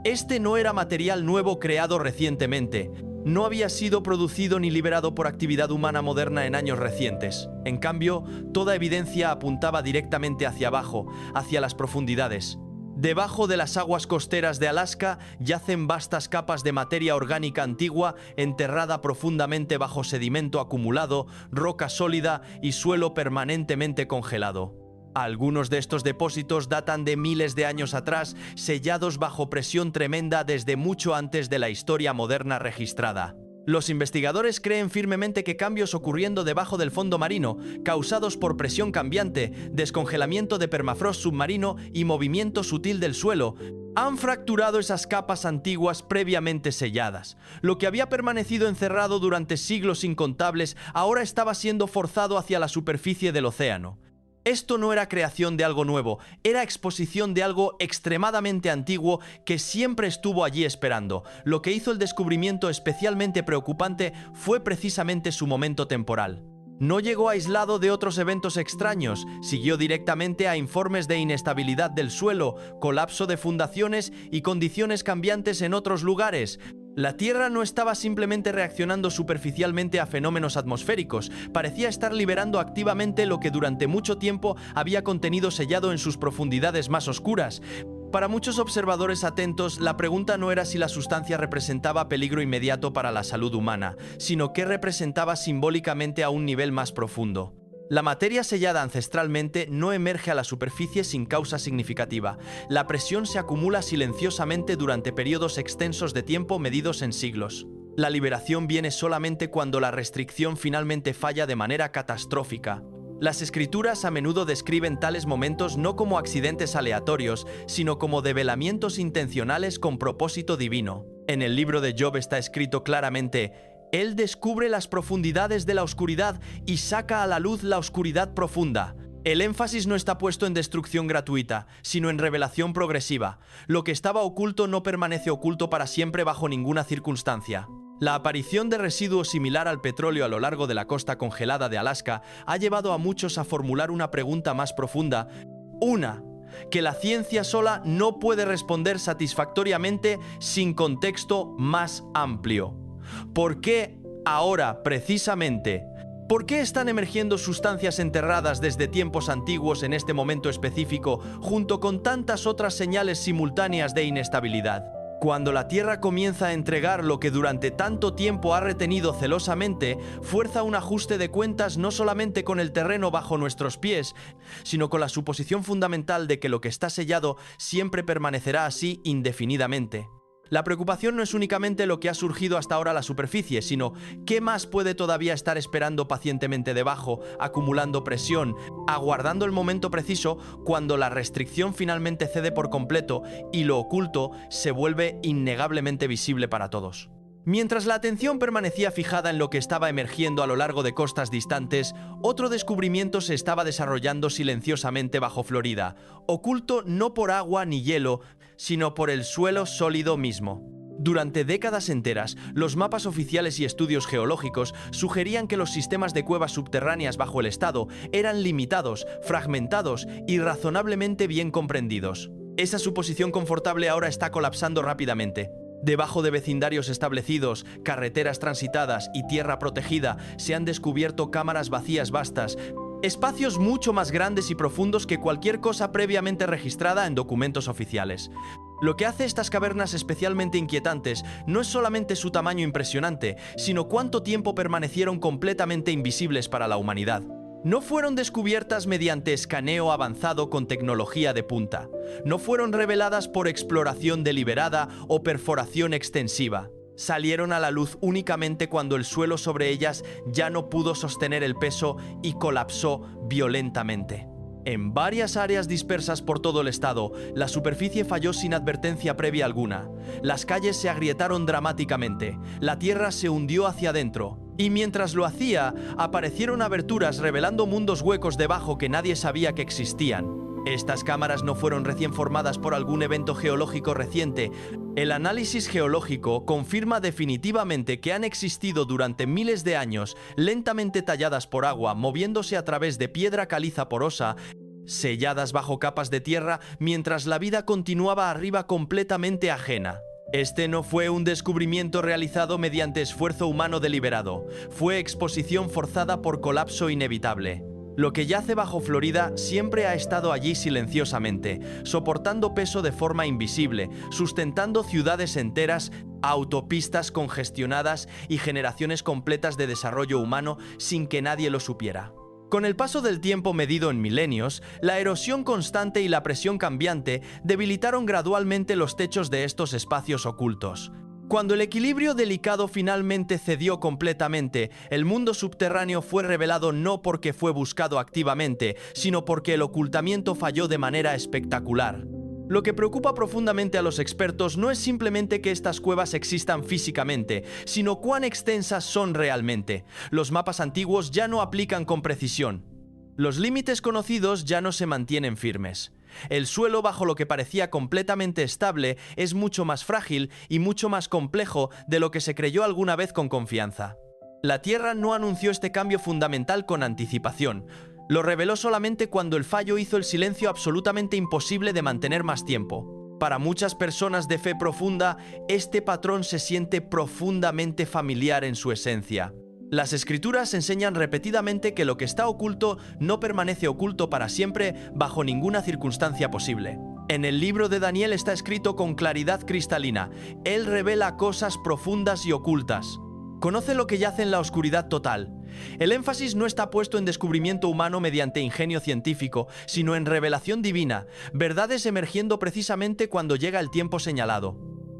Este no era material nuevo creado recientemente. No había sido producido ni liberado por actividad humana moderna en años recientes. En cambio, toda evidencia apuntaba directamente hacia abajo, hacia las profundidades. Debajo de las aguas costeras de Alaska yacen vastas capas de materia orgánica antigua enterrada profundamente bajo sedimento acumulado, roca sólida y suelo permanentemente congelado. Algunos de estos depósitos datan de miles de años atrás, sellados bajo presión tremenda desde mucho antes de la historia moderna registrada. Los investigadores creen firmemente que cambios ocurriendo debajo del fondo marino, causados por presión cambiante, descongelamiento de permafrost submarino y movimiento sutil del suelo, han fracturado esas capas antiguas previamente selladas. Lo que había permanecido encerrado durante siglos incontables ahora estaba siendo forzado hacia la superficie del océano. Esto no era creación de algo nuevo, era exposición de algo extremadamente antiguo que siempre estuvo allí esperando. Lo que hizo el descubrimiento especialmente preocupante fue precisamente su momento temporal. No llegó aislado de otros eventos extraños, siguió directamente a informes de inestabilidad del suelo, colapso de fundaciones y condiciones cambiantes en otros lugares. La Tierra no estaba simplemente reaccionando superficialmente a fenómenos atmosféricos, parecía estar liberando activamente lo que durante mucho tiempo había contenido sellado en sus profundidades más oscuras. Para muchos observadores atentos, la pregunta no era si la sustancia representaba peligro inmediato para la salud humana, sino qué representaba simbólicamente a un nivel más profundo. La materia sellada ancestralmente no emerge a la superficie sin causa significativa. La presión se acumula silenciosamente durante periodos extensos de tiempo medidos en siglos. La liberación viene solamente cuando la restricción finalmente falla de manera catastrófica. Las escrituras a menudo describen tales momentos no como accidentes aleatorios, sino como develamientos intencionales con propósito divino. En el libro de Job está escrito claramente: Él descubre las profundidades de la oscuridad y saca a la luz la oscuridad profunda. El énfasis no está puesto en destrucción gratuita, sino en revelación progresiva. Lo que estaba oculto no permanece oculto para siempre bajo ninguna circunstancia. La aparición de residuos similar al petróleo a lo largo de la costa congelada de Alaska ha llevado a muchos a formular una pregunta más profunda. Una que la ciencia sola no puede responder satisfactoriamente sin contexto más amplio. ¿Por qué ahora, precisamente? ¿Por qué están emergiendo sustancias enterradas desde tiempos antiguos en este momento específico, junto con tantas otras señales simultáneas de inestabilidad? Cuando la Tierra comienza a entregar lo que durante tanto tiempo ha retenido celosamente, fuerza un ajuste de cuentas no solamente con el terreno bajo nuestros pies, sino con la suposición fundamental de que lo que está sellado siempre permanecerá así indefinidamente. La preocupación no es únicamente lo que ha surgido hasta ahora a la superficie, sino qué más puede todavía estar esperando pacientemente debajo, acumulando presión, aguardando el momento preciso cuando la restricción finalmente cede por completo y lo oculto se vuelve innegablemente visible para todos. Mientras la atención permanecía fijada en lo que estaba emergiendo a lo largo de costas distantes, otro descubrimiento se estaba desarrollando silenciosamente bajo Florida, oculto no por agua ni hielo, sino por el suelo sólido mismo. Durante décadas enteras, los mapas oficiales y estudios geológicos sugerían que los sistemas de cuevas subterráneas bajo el estado eran limitados, fragmentados y razonablemente bien comprendidos. Esa suposición confortable ahora está colapsando rápidamente. Debajo de vecindarios establecidos, carreteras transitadas y tierra protegida, se han descubierto cámaras vacías vastas, espacios mucho más grandes y profundos que cualquier cosa previamente registrada en documentos oficiales. Lo que hace estas cavernas especialmente inquietantes no es solamente su tamaño impresionante, sino cuánto tiempo permanecieron completamente invisibles para la humanidad. No fueron descubiertas mediante escaneo avanzado con tecnología de punta. No fueron reveladas por exploración deliberada o perforación extensiva. Salieron a la luz únicamente cuando el suelo sobre ellas ya no pudo sostener el peso y colapsó violentamente. En varias áreas dispersas por todo el estado, la superficie falló sin advertencia previa alguna. Las calles se agrietaron dramáticamente, la tierra se hundió hacia adentro, y mientras lo hacía, aparecieron aberturas revelando mundos huecos debajo que nadie sabía que existían. Estas cámaras no fueron recién formadas por algún evento geológico reciente. El análisis geológico confirma definitivamente que han existido durante miles de años, lentamente talladas por agua, moviéndose a través de piedra caliza porosa, selladas bajo capas de tierra, mientras la vida continuaba arriba completamente ajena. Este no fue un descubrimiento realizado mediante esfuerzo humano deliberado, fue exposición forzada por colapso inevitable. Lo que yace bajo Florida siempre ha estado allí silenciosamente, soportando peso de forma invisible, sustentando ciudades enteras, autopistas congestionadas y generaciones completas de desarrollo humano sin que nadie lo supiera. Con el paso del tiempo medido en milenios, la erosión constante y la presión cambiante debilitaron gradualmente los techos de estos espacios ocultos. Cuando el equilibrio delicado finalmente cedió completamente, el mundo subterráneo fue revelado no porque fue buscado activamente, sino porque el ocultamiento falló de manera espectacular. Lo que preocupa profundamente a los expertos no es simplemente que estas cuevas existan físicamente, sino cuán extensas son realmente. Los mapas antiguos ya no aplican con precisión. Los límites conocidos ya no se mantienen firmes. El suelo bajo lo que parecía completamente estable es mucho más frágil y mucho más complejo de lo que se creyó alguna vez con confianza. La Tierra no anunció este cambio fundamental con anticipación. Lo reveló solamente cuando el fallo hizo el silencio absolutamente imposible de mantener más tiempo. Para muchas personas de fe profunda, este patrón se siente profundamente familiar en su esencia. Las escrituras enseñan repetidamente que lo que está oculto no permanece oculto para siempre bajo ninguna circunstancia posible. En el libro de Daniel está escrito con claridad cristalina: Él revela cosas profundas y ocultas. Conoce lo que yace en la oscuridad total. El énfasis no está puesto en descubrimiento humano mediante ingenio científico, sino en revelación divina, verdades emergiendo precisamente cuando llega el tiempo señalado.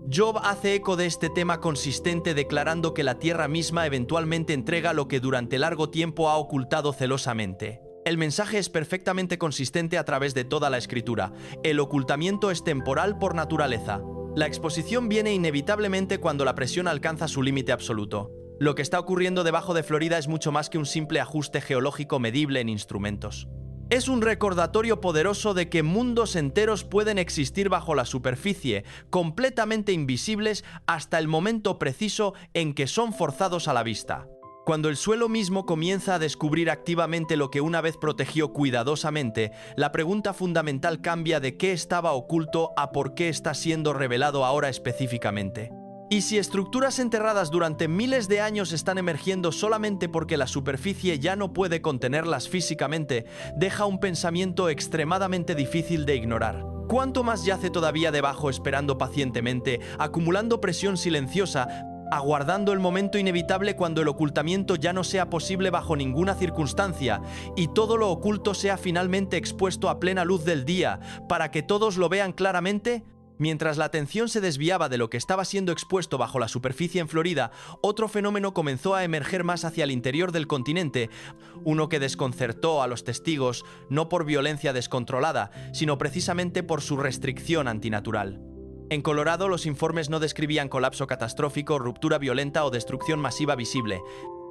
Job hace eco de este tema consistente, declarando que la tierra misma eventualmente entrega lo que durante largo tiempo ha ocultado celosamente. El mensaje es perfectamente consistente a través de toda la escritura. El ocultamiento es temporal por naturaleza. La exposición viene inevitablemente cuando la presión alcanza su límite absoluto. Lo que está ocurriendo debajo de Florida es mucho más que un simple ajuste geológico medible en instrumentos. Es un recordatorio poderoso de que mundos enteros pueden existir bajo la superficie, completamente invisibles hasta el momento preciso en que son forzados a la vista. Cuando el suelo mismo comienza a descubrir activamente lo que una vez protegió cuidadosamente, la pregunta fundamental cambia de qué estaba oculto a por qué está siendo revelado ahora específicamente. Y si estructuras enterradas durante miles de años están emergiendo solamente porque la superficie ya no puede contenerlas físicamente, deja un pensamiento extremadamente difícil de ignorar. ¿Cuánto más yace todavía debajo esperando pacientemente, acumulando presión silenciosa, aguardando el momento inevitable cuando el ocultamiento ya no sea posible bajo ninguna circunstancia y todo lo oculto sea finalmente expuesto a plena luz del día para que todos lo vean claramente? Mientras la atención se desviaba de lo que estaba siendo expuesto bajo la superficie en Florida, otro fenómeno comenzó a emerger más hacia el interior del continente, uno que desconcertó a los testigos no por violencia descontrolada, sino precisamente por su restricción antinatural. En Colorado, los informes no describían colapso catastrófico, ruptura violenta o destrucción masiva visible.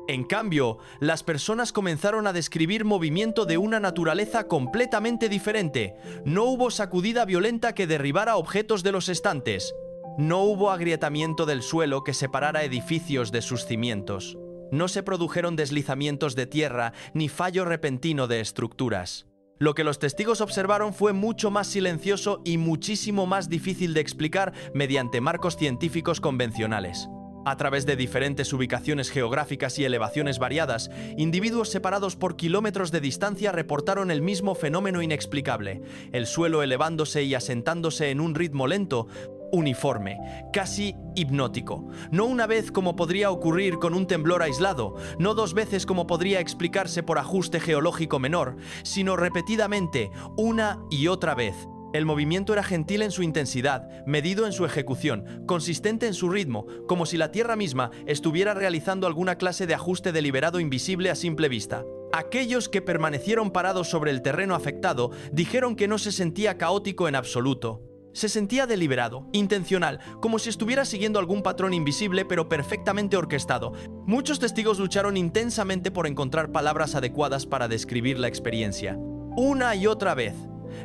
En cambio, las personas comenzaron a describir movimiento de una naturaleza completamente diferente. No hubo sacudida violenta que derribara objetos de los estantes. No hubo agrietamiento del suelo que separara edificios de sus cimientos. No se produjeron deslizamientos de tierra ni fallo repentino de estructuras. Lo que los testigos observaron fue mucho más silencioso y muchísimo más difícil de explicar mediante marcos científicos convencionales. A través de diferentes ubicaciones geográficas y elevaciones variadas, individuos separados por kilómetros de distancia reportaron el mismo fenómeno inexplicable: el suelo elevándose y asentándose en un ritmo lento, uniforme, casi hipnótico. No una vez como podría ocurrir con un temblor aislado, no dos veces como podría explicarse por ajuste geológico menor, sino repetidamente, una y otra vez. El movimiento era gentil en su intensidad, medido en su ejecución, consistente en su ritmo, como si la Tierra misma estuviera realizando alguna clase de ajuste deliberado invisible a simple vista. Aquellos que permanecieron parados sobre el terreno afectado dijeron que no se sentía caótico en absoluto. Se sentía deliberado, intencional, como si estuviera siguiendo algún patrón invisible pero perfectamente orquestado. Muchos testigos lucharon intensamente por encontrar palabras adecuadas para describir la experiencia. Una y otra vez.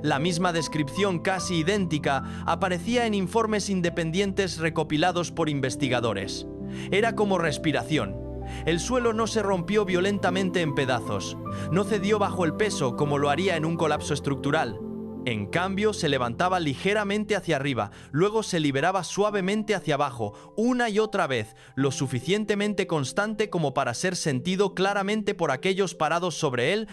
La misma descripción casi idéntica aparecía en informes independientes recopilados por investigadores. Era como respiración. El suelo no se rompió violentamente en pedazos. No cedió bajo el peso como lo haría en un colapso estructural. En cambio, se levantaba ligeramente hacia arriba, luego se liberaba suavemente hacia abajo, una y otra vez, lo suficientemente constante como para ser sentido claramente por aquellos parados sobre él,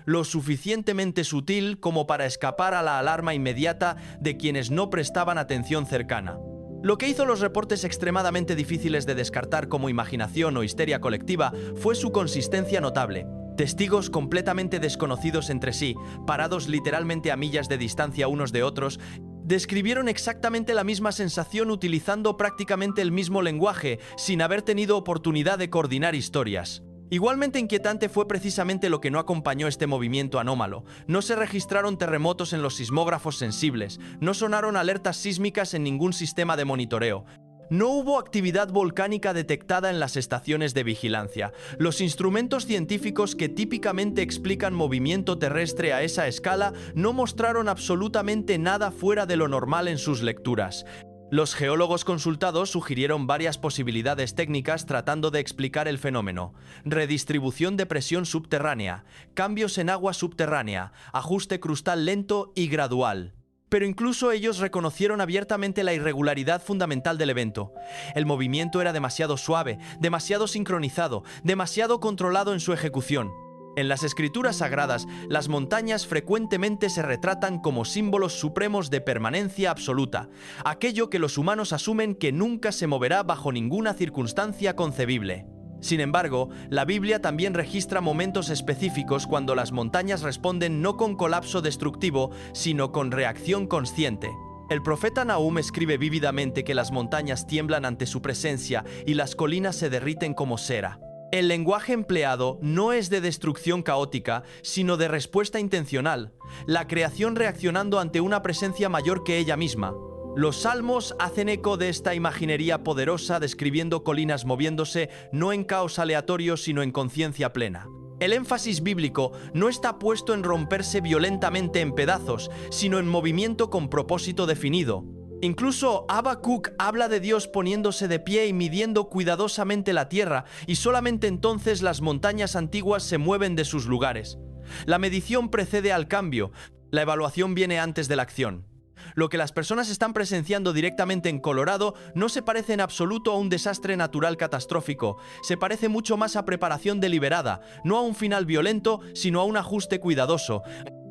lo suficientemente sutil como para escapar a la alarma inmediata de quienes no prestaban atención cercana. Lo que hizo los reportes extremadamente difíciles de descartar como imaginación o histeria colectiva fue su consistencia notable. Testigos completamente desconocidos entre sí, parados literalmente a millas de distancia unos de otros, describieron exactamente la misma sensación utilizando prácticamente el mismo lenguaje, sin haber tenido oportunidad de coordinar historias. Igualmente inquietante fue precisamente lo que no acompañó este movimiento anómalo. No se registraron terremotos en los sismógrafos sensibles, no sonaron alertas sísmicas en ningún sistema de monitoreo. No hubo actividad volcánica detectada en las estaciones de vigilancia. Los instrumentos científicos que típicamente explican movimiento terrestre a esa escala no mostraron absolutamente nada fuera de lo normal en sus lecturas. Los geólogos consultados sugirieron varias posibilidades técnicas tratando de explicar el fenómeno: redistribución de presión subterránea, cambios en agua subterránea, ajuste crustal lento y gradual. Pero incluso ellos reconocieron abiertamente la irregularidad fundamental del evento. El movimiento era demasiado suave, demasiado sincronizado, demasiado controlado en su ejecución. En las escrituras sagradas, las montañas frecuentemente se retratan como símbolos supremos de permanencia absoluta, aquello que los humanos asumen que nunca se moverá bajo ninguna circunstancia concebible. Sin embargo, la Biblia también registra momentos específicos cuando las montañas responden no con colapso destructivo, sino con reacción consciente. El profeta Nahum escribe vívidamente que las montañas tiemblan ante su presencia y las colinas se derriten como cera. El lenguaje empleado no es de destrucción caótica, sino de respuesta intencional, la creación reaccionando ante una presencia mayor que ella misma. Los salmos hacen eco de esta imaginería poderosa, describiendo colinas moviéndose no en caos aleatorio, sino en conciencia plena. El énfasis bíblico no está puesto en romperse violentamente en pedazos, sino en movimiento con propósito definido. Incluso Habacuc habla de Dios poniéndose de pie y midiendo cuidadosamente la tierra, y solamente entonces las montañas antiguas se mueven de sus lugares. La medición precede al cambio, la evaluación viene antes de la acción. Lo que las personas están presenciando directamente en Colorado no se parece en absoluto a un desastre natural catastrófico, se parece mucho más a preparación deliberada, no a un final violento, sino a un ajuste cuidadoso,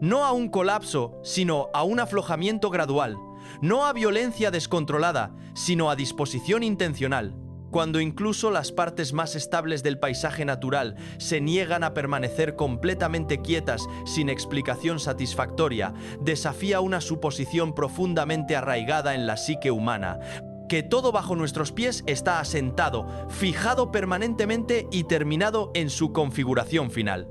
no a un colapso, sino a un aflojamiento gradual. No a violencia descontrolada, sino a disposición intencional. Cuando incluso las partes más estables del paisaje natural se niegan a permanecer completamente quietas sin explicación satisfactoria, desafía una suposición profundamente arraigada en la psique humana, que todo bajo nuestros pies está asentado, fijado permanentemente y terminado en su configuración final.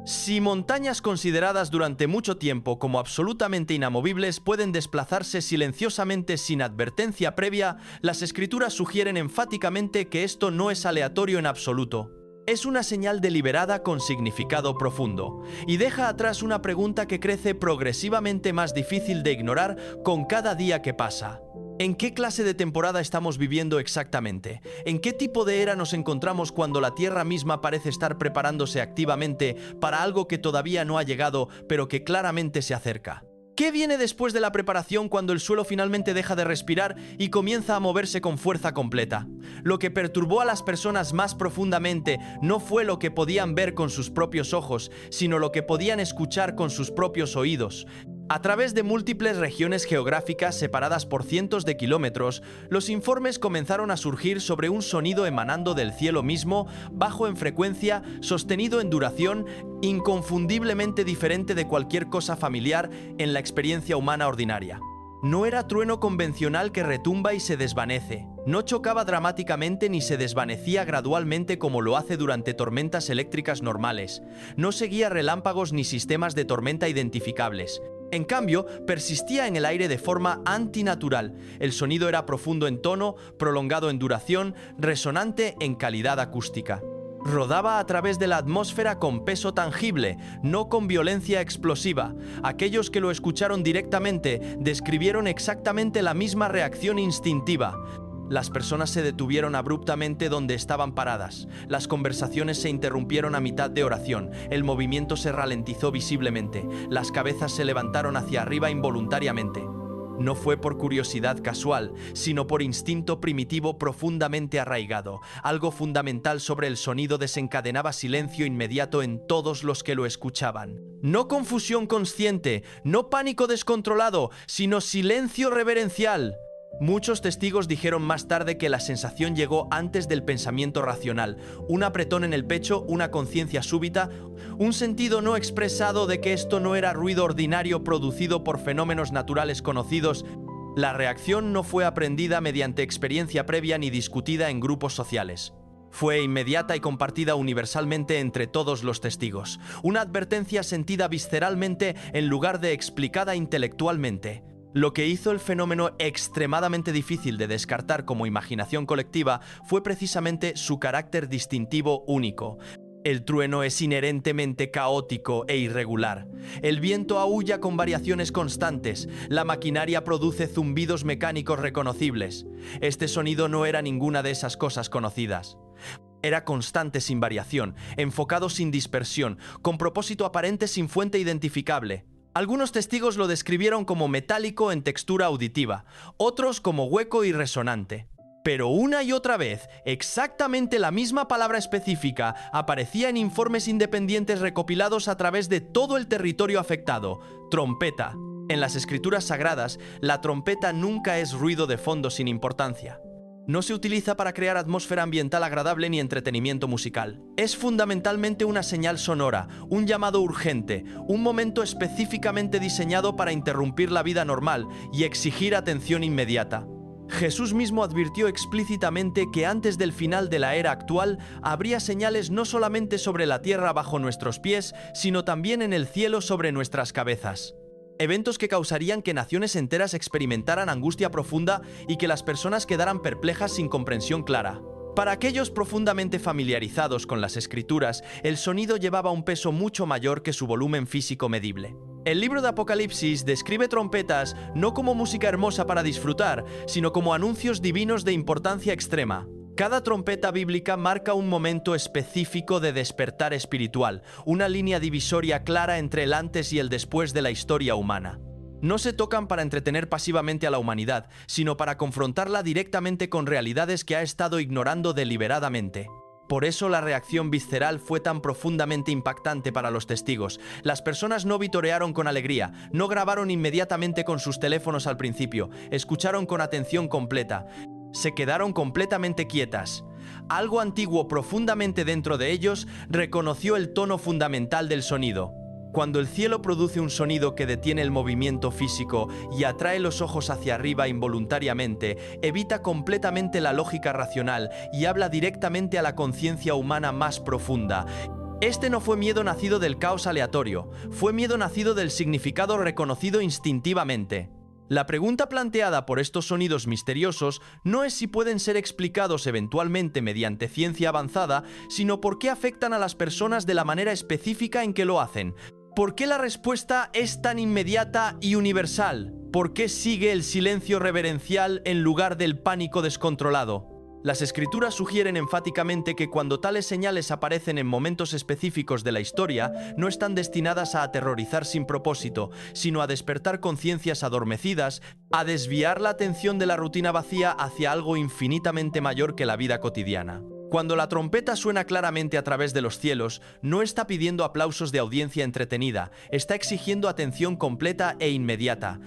Si montañas consideradas durante mucho tiempo como absolutamente inamovibles pueden desplazarse silenciosamente sin advertencia previa, las escrituras sugieren enfáticamente que esto no es aleatorio en absoluto. Es una señal deliberada con significado profundo, y deja atrás una pregunta que crece progresivamente más difícil de ignorar con cada día que pasa. ¿En qué clase de temporada estamos viviendo exactamente? ¿En qué tipo de era nos encontramos cuando la Tierra misma parece estar preparándose activamente para algo que todavía no ha llegado, pero que claramente se acerca? ¿Qué viene después de la preparación cuando el suelo finalmente deja de respirar y comienza a moverse con fuerza completa? Lo que perturbó a las personas más profundamente no fue lo que podían ver con sus propios ojos, sino lo que podían escuchar con sus propios oídos. A través de múltiples regiones geográficas separadas por cientos de kilómetros, los informes comenzaron a surgir sobre un sonido emanando del cielo mismo, bajo en frecuencia, sostenido en duración, inconfundiblemente diferente de cualquier cosa familiar en la experiencia humana ordinaria. No era trueno convencional que retumba y se desvanece. No chocaba dramáticamente ni se desvanecía gradualmente como lo hace durante tormentas eléctricas normales. No seguía relámpagos ni sistemas de tormenta identificables. En cambio, persistía en el aire de forma antinatural. El sonido era profundo en tono, prolongado en duración, resonante en calidad acústica. Rodaba a través de la atmósfera con peso tangible, no con violencia explosiva. Aquellos que lo escucharon directamente describieron exactamente la misma reacción instintiva. Las personas se detuvieron abruptamente donde estaban paradas. Las conversaciones se interrumpieron a mitad de oración. El movimiento se ralentizó visiblemente. Las cabezas se levantaron hacia arriba involuntariamente. No fue por curiosidad casual, sino por instinto primitivo profundamente arraigado. Algo fundamental sobre el sonido desencadenaba silencio inmediato en todos los que lo escuchaban. No confusión consciente, no pánico descontrolado, sino silencio reverencial. Muchos testigos dijeron más tarde que la sensación llegó antes del pensamiento racional, un apretón en el pecho, una conciencia súbita, un sentido no expresado de que esto no era ruido ordinario producido por fenómenos naturales conocidos. La reacción no fue aprendida mediante experiencia previa ni discutida en grupos sociales. Fue inmediata y compartida universalmente entre todos los testigos, una advertencia sentida visceralmente en lugar de explicada intelectualmente. Lo que hizo el fenómeno extremadamente difícil de descartar como imaginación colectiva fue precisamente su carácter distintivo único. El trueno es inherentemente caótico e irregular. El viento aúlla con variaciones constantes. La maquinaria produce zumbidos mecánicos reconocibles. Este sonido no era ninguna de esas cosas conocidas. Era constante sin variación, enfocado sin dispersión, con propósito aparente sin fuente identificable. Algunos testigos lo describieron como metálico en textura auditiva, otros como hueco y resonante. Pero una y otra vez, exactamente la misma palabra específica aparecía en informes independientes recopilados a través de todo el territorio afectado: trompeta. En las escrituras sagradas, la trompeta nunca es ruido de fondo sin importancia. No se utiliza para crear atmósfera ambiental agradable ni entretenimiento musical. Es fundamentalmente una señal sonora, un llamado urgente, un momento específicamente diseñado para interrumpir la vida normal y exigir atención inmediata. Jesús mismo advirtió explícitamente que antes del final de la era actual habría señales no solamente sobre la tierra bajo nuestros pies, sino también en el cielo sobre nuestras cabezas. Eventos que causarían que naciones enteras experimentaran angustia profunda y que las personas quedaran perplejas sin comprensión clara. Para aquellos profundamente familiarizados con las escrituras, el sonido llevaba un peso mucho mayor que su volumen físico medible. El libro de Apocalipsis describe trompetas no como música hermosa para disfrutar, sino como anuncios divinos de importancia extrema. Cada trompeta bíblica marca un momento específico de despertar espiritual, una línea divisoria clara entre el antes y el después de la historia humana. No se tocan para entretener pasivamente a la humanidad, sino para confrontarla directamente con realidades que ha estado ignorando deliberadamente. Por eso la reacción visceral fue tan profundamente impactante para los testigos. Las personas no vitorearon con alegría, no grabaron inmediatamente con sus teléfonos al principio, escucharon con atención completa. Se quedaron completamente quietas. Algo antiguo profundamente dentro de ellos reconoció el tono fundamental del sonido. Cuando el cielo produce un sonido que detiene el movimiento físico y atrae los ojos hacia arriba involuntariamente, evita completamente la lógica racional y habla directamente a la conciencia humana más profunda. Este no fue miedo nacido del caos aleatorio, fue miedo nacido del significado reconocido instintivamente. La pregunta planteada por estos sonidos misteriosos no es si pueden ser explicados eventualmente mediante ciencia avanzada, sino por qué afectan a las personas de la manera específica en que lo hacen. ¿Por qué la respuesta es tan inmediata y universal? ¿Por qué sigue el silencio reverencial en lugar del pánico descontrolado? Las escrituras sugieren enfáticamente que cuando tales señales aparecen en momentos específicos de la historia, no están destinadas a aterrorizar sin propósito, sino a despertar conciencias adormecidas, a desviar la atención de la rutina vacía hacia algo infinitamente mayor que la vida cotidiana. Cuando la trompeta suena claramente a través de los cielos, no está pidiendo aplausos de audiencia entretenida, está exigiendo atención completa e inmediata.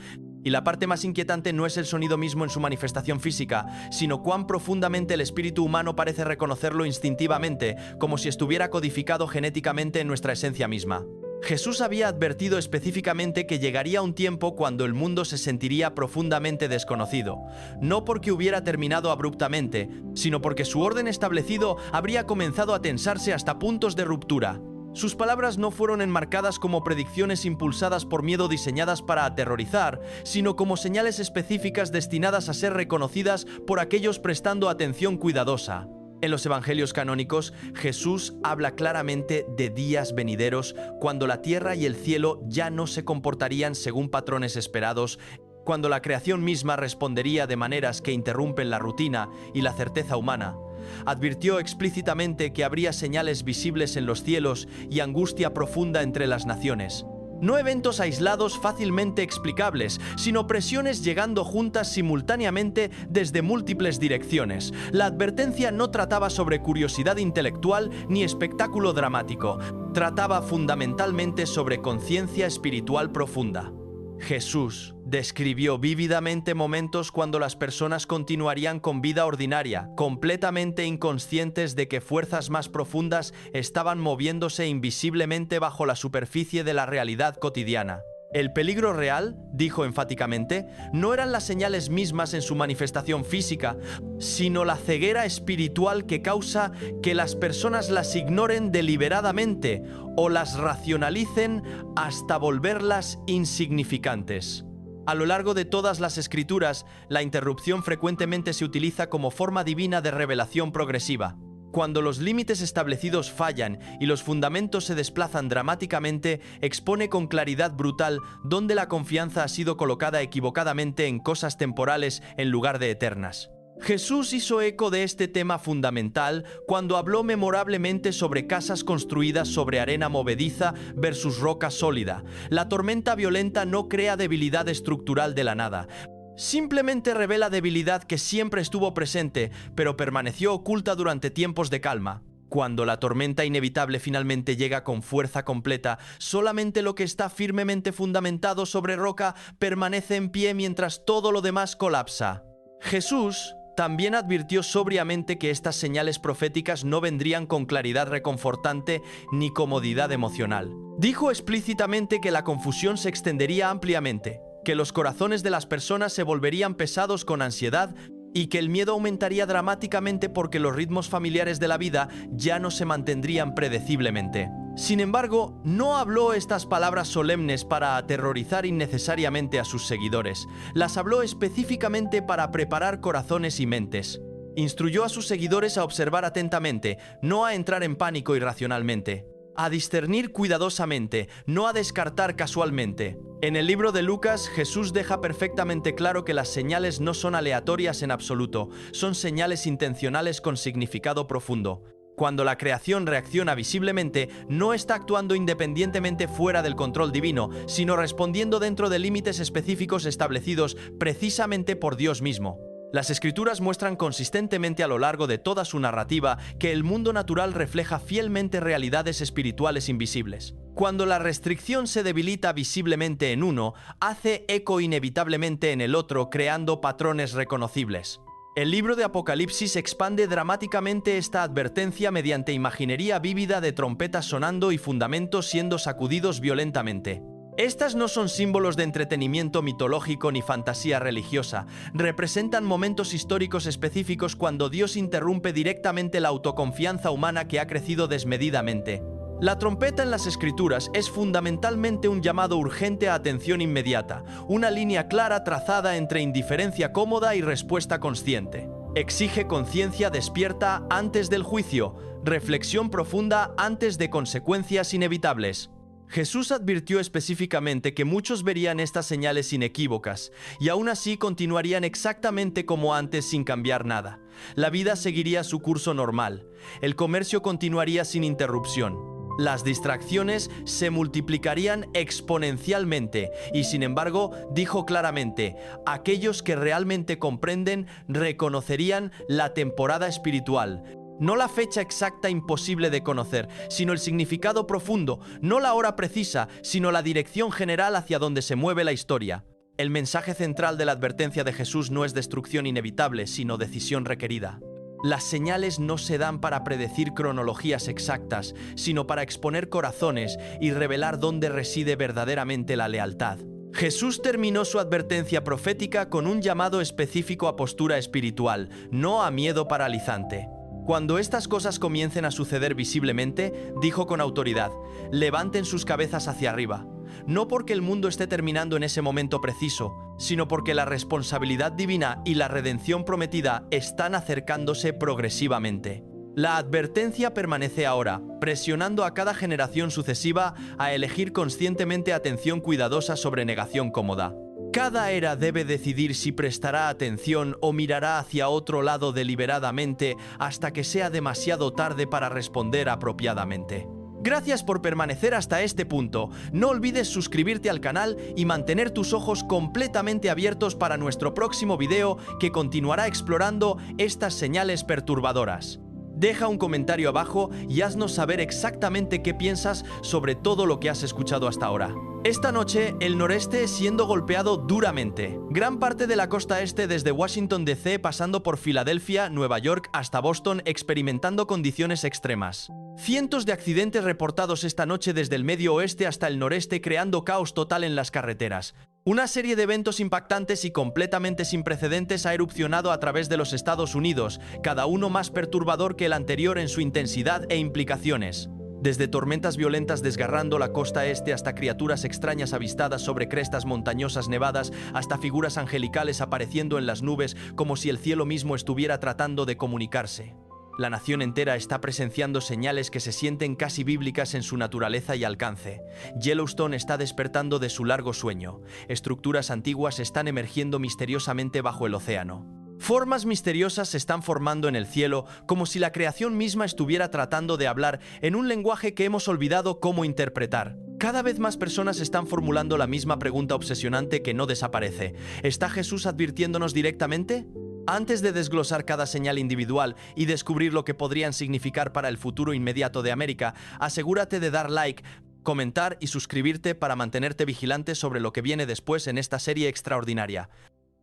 Y la parte más inquietante no es el sonido mismo en su manifestación física, sino cuán profundamente el espíritu humano parece reconocerlo instintivamente, como si estuviera codificado genéticamente en nuestra esencia misma. Jesús había advertido específicamente que llegaría un tiempo cuando el mundo se sentiría profundamente desconocido, no porque hubiera terminado abruptamente, sino porque su orden establecido habría comenzado a tensarse hasta puntos de ruptura. Sus palabras no fueron enmarcadas como predicciones impulsadas por miedo diseñadas para aterrorizar, sino como señales específicas destinadas a ser reconocidas por aquellos prestando atención cuidadosa. En los evangelios canónicos, Jesús habla claramente de días venideros cuando la tierra y el cielo ya no se comportarían según patrones esperados, cuando la creación misma respondería de maneras que interrumpen la rutina y la certeza humana. Advirtió explícitamente que habría señales visibles en los cielos y angustia profunda entre las naciones. No eventos aislados fácilmente explicables, sino presiones llegando juntas simultáneamente desde múltiples direcciones. La advertencia no trataba sobre curiosidad intelectual ni espectáculo dramático. Trataba fundamentalmente sobre conciencia espiritual profunda. Jesús describió vívidamente momentos cuando las personas continuarían con vida ordinaria, completamente inconscientes de que fuerzas más profundas estaban moviéndose invisiblemente bajo la superficie de la realidad cotidiana. El peligro real, dijo enfáticamente, no eran las señales mismas en su manifestación física, sino la ceguera espiritual que causa que las personas las ignoren deliberadamente o las racionalicen hasta volverlas insignificantes. A lo largo de todas las escrituras, la interrupción frecuentemente se utiliza como forma divina de revelación progresiva. Cuando los límites establecidos fallan y los fundamentos se desplazan dramáticamente, expone con claridad brutal dónde la confianza ha sido colocada equivocadamente en cosas temporales en lugar de eternas. Jesús hizo eco de este tema fundamental cuando habló memorablemente sobre casas construidas sobre arena movediza versus roca sólida. La tormenta violenta no crea debilidad estructural de la nada. Simplemente revela debilidad que siempre estuvo presente, pero permaneció oculta durante tiempos de calma. Cuando la tormenta inevitable finalmente llega con fuerza completa, solamente lo que está firmemente fundamentado sobre roca permanece en pie mientras todo lo demás colapsa. Jesús también advirtió sobriamente que estas señales proféticas no vendrían con claridad reconfortante ni comodidad emocional. Dijo explícitamente que la confusión se extendería ampliamente, que los corazones de las personas se volverían pesados con ansiedad y que el miedo aumentaría dramáticamente porque los ritmos familiares de la vida ya no se mantendrían predeciblemente. Sin embargo, no habló estas palabras solemnes para aterrorizar innecesariamente a sus seguidores. Las habló específicamente para preparar corazones y mentes. Instruyó a sus seguidores a observar atentamente, no a entrar en pánico irracionalmente, a discernir cuidadosamente, no a descartar casualmente. En el libro de Lucas, Jesús deja perfectamente claro que las señales no son aleatorias en absoluto, son señales intencionales con significado profundo. Cuando la creación reacciona visiblemente, no está actuando independientemente fuera del control divino, sino respondiendo dentro de límites específicos establecidos precisamente por Dios mismo. Las Escrituras muestran consistentemente a lo largo de toda su narrativa que el mundo natural refleja fielmente realidades espirituales invisibles. Cuando la restricción se debilita visiblemente en uno, hace eco inevitablemente en el otro, creando patrones reconocibles. El libro de Apocalipsis expande dramáticamente esta advertencia mediante imaginería vívida de trompetas sonando y fundamentos siendo sacudidos violentamente. Estas no son símbolos de entretenimiento mitológico ni fantasía religiosa, representan momentos históricos específicos cuando Dios interrumpe directamente la autoconfianza humana que ha crecido desmedidamente. La trompeta en las Escrituras es fundamentalmente un llamado urgente a atención inmediata, una línea clara trazada entre indiferencia cómoda y respuesta consciente. Exige conciencia despierta antes del juicio, reflexión profunda antes de consecuencias inevitables. Jesús advirtió específicamente que muchos verían estas señales inequívocas y aún así continuarían exactamente como antes sin cambiar nada. La vida seguiría su curso normal, el comercio continuaría sin interrupción. Las distracciones se multiplicarían exponencialmente y, sin embargo, dijo claramente, aquellos que realmente comprenden reconocerían la temporada espiritual. No la fecha exacta imposible de conocer, sino el significado profundo, no la hora precisa, sino la dirección general hacia donde se mueve la historia. El mensaje central de la advertencia de Jesús no es destrucción inevitable, sino decisión requerida. Las señales no se dan para predecir cronologías exactas, sino para exponer corazones y revelar dónde reside verdaderamente la lealtad. Jesús terminó su advertencia profética con un llamado específico a postura espiritual, no a miedo paralizante. Cuando estas cosas comiencen a suceder visiblemente, dijo con autoridad, levanten sus cabezas hacia arriba. No porque el mundo esté terminando en ese momento preciso, sino porque la responsabilidad divina y la redención prometida están acercándose progresivamente. La advertencia permanece ahora, presionando a cada generación sucesiva a elegir conscientemente atención cuidadosa sobre negación cómoda. Cada era debe decidir si prestará atención o mirará hacia otro lado deliberadamente hasta que sea demasiado tarde para responder apropiadamente. Gracias por permanecer hasta este punto. No olvides suscribirte al canal y mantener tus ojos completamente abiertos para nuestro próximo video que continuará explorando estas señales perturbadoras. Deja un comentario abajo y haznos saber exactamente qué piensas sobre todo lo que has escuchado hasta ahora. Esta noche, el noreste siendo golpeado duramente. Gran parte de la costa este desde Washington DC pasando por Filadelfia, Nueva York hasta Boston experimentando condiciones extremas. Cientos de accidentes reportados esta noche desde el medio oeste hasta el noreste creando caos total en las carreteras. Una serie de eventos impactantes y completamente sin precedentes ha erupcionado a través de los Estados Unidos, cada uno más perturbador que el anterior en su intensidad e implicaciones. Desde tormentas violentas desgarrando la costa este hasta criaturas extrañas avistadas sobre crestas montañosas nevadas, hasta figuras angelicales apareciendo en las nubes como si el cielo mismo estuviera tratando de comunicarse. La nación entera está presenciando señales que se sienten casi bíblicas en su naturaleza y alcance. Yellowstone está despertando de su largo sueño. Estructuras antiguas están emergiendo misteriosamente bajo el océano. Formas misteriosas se están formando en el cielo, como si la creación misma estuviera tratando de hablar en un lenguaje que hemos olvidado cómo interpretar. Cada vez más personas están formulando la misma pregunta obsesionante que no desaparece. ¿Está Jesús advirtiéndonos directamente? Antes de desglosar cada señal individual y descubrir lo que podrían significar para el futuro inmediato de América, asegúrate de dar like, comentar y suscribirte para mantenerte vigilante sobre lo que viene después en esta serie extraordinaria.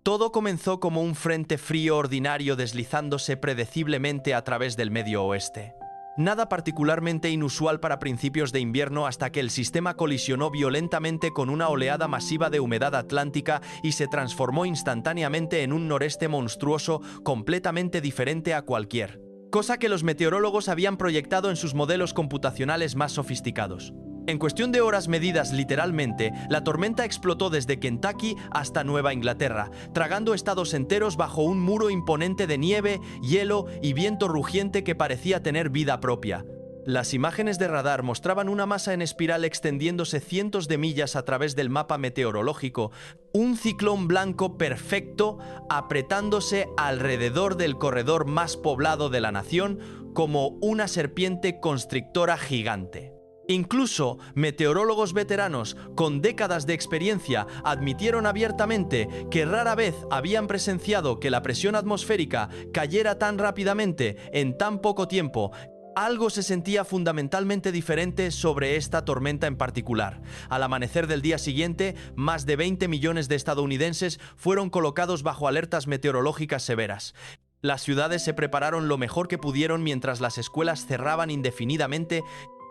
Todo comenzó como un frente frío ordinario deslizándose predeciblemente a través del Medio Oeste. Nada particularmente inusual para principios de invierno hasta que el sistema colisionó violentamente con una oleada masiva de humedad atlántica y se transformó instantáneamente en un noreste monstruoso completamente diferente a cualquier cosa que los meteorólogos habían proyectado en sus modelos computacionales más sofisticados. En cuestión de horas medidas literalmente, la tormenta explotó desde Kentucky hasta Nueva Inglaterra, tragando estados enteros bajo un muro imponente de nieve, hielo y viento rugiente que parecía tener vida propia. Las imágenes de radar mostraban una masa en espiral extendiéndose cientos de millas a través del mapa meteorológico, un ciclón blanco perfecto apretándose alrededor del corredor más poblado de la nación como una serpiente constrictora gigante. Incluso meteorólogos veteranos con décadas de experiencia admitieron abiertamente que rara vez habían presenciado que la presión atmosférica cayera tan rápidamente en tan poco tiempo. Algo se sentía fundamentalmente diferente sobre esta tormenta en particular. Al amanecer del día siguiente, más de 20 millones de estadounidenses fueron colocados bajo alertas meteorológicas severas. Las ciudades se prepararon lo mejor que pudieron mientras las escuelas cerraban indefinidamente.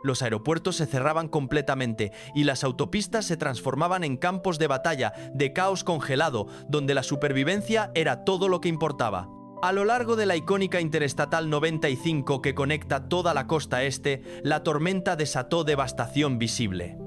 Los aeropuertos se cerraban completamente y las autopistas se transformaban en campos de batalla, de caos congelado, donde la supervivencia era todo lo que importaba. A lo largo de la icónica Interestatal 95 que conecta toda la costa este, la tormenta desató devastación visible.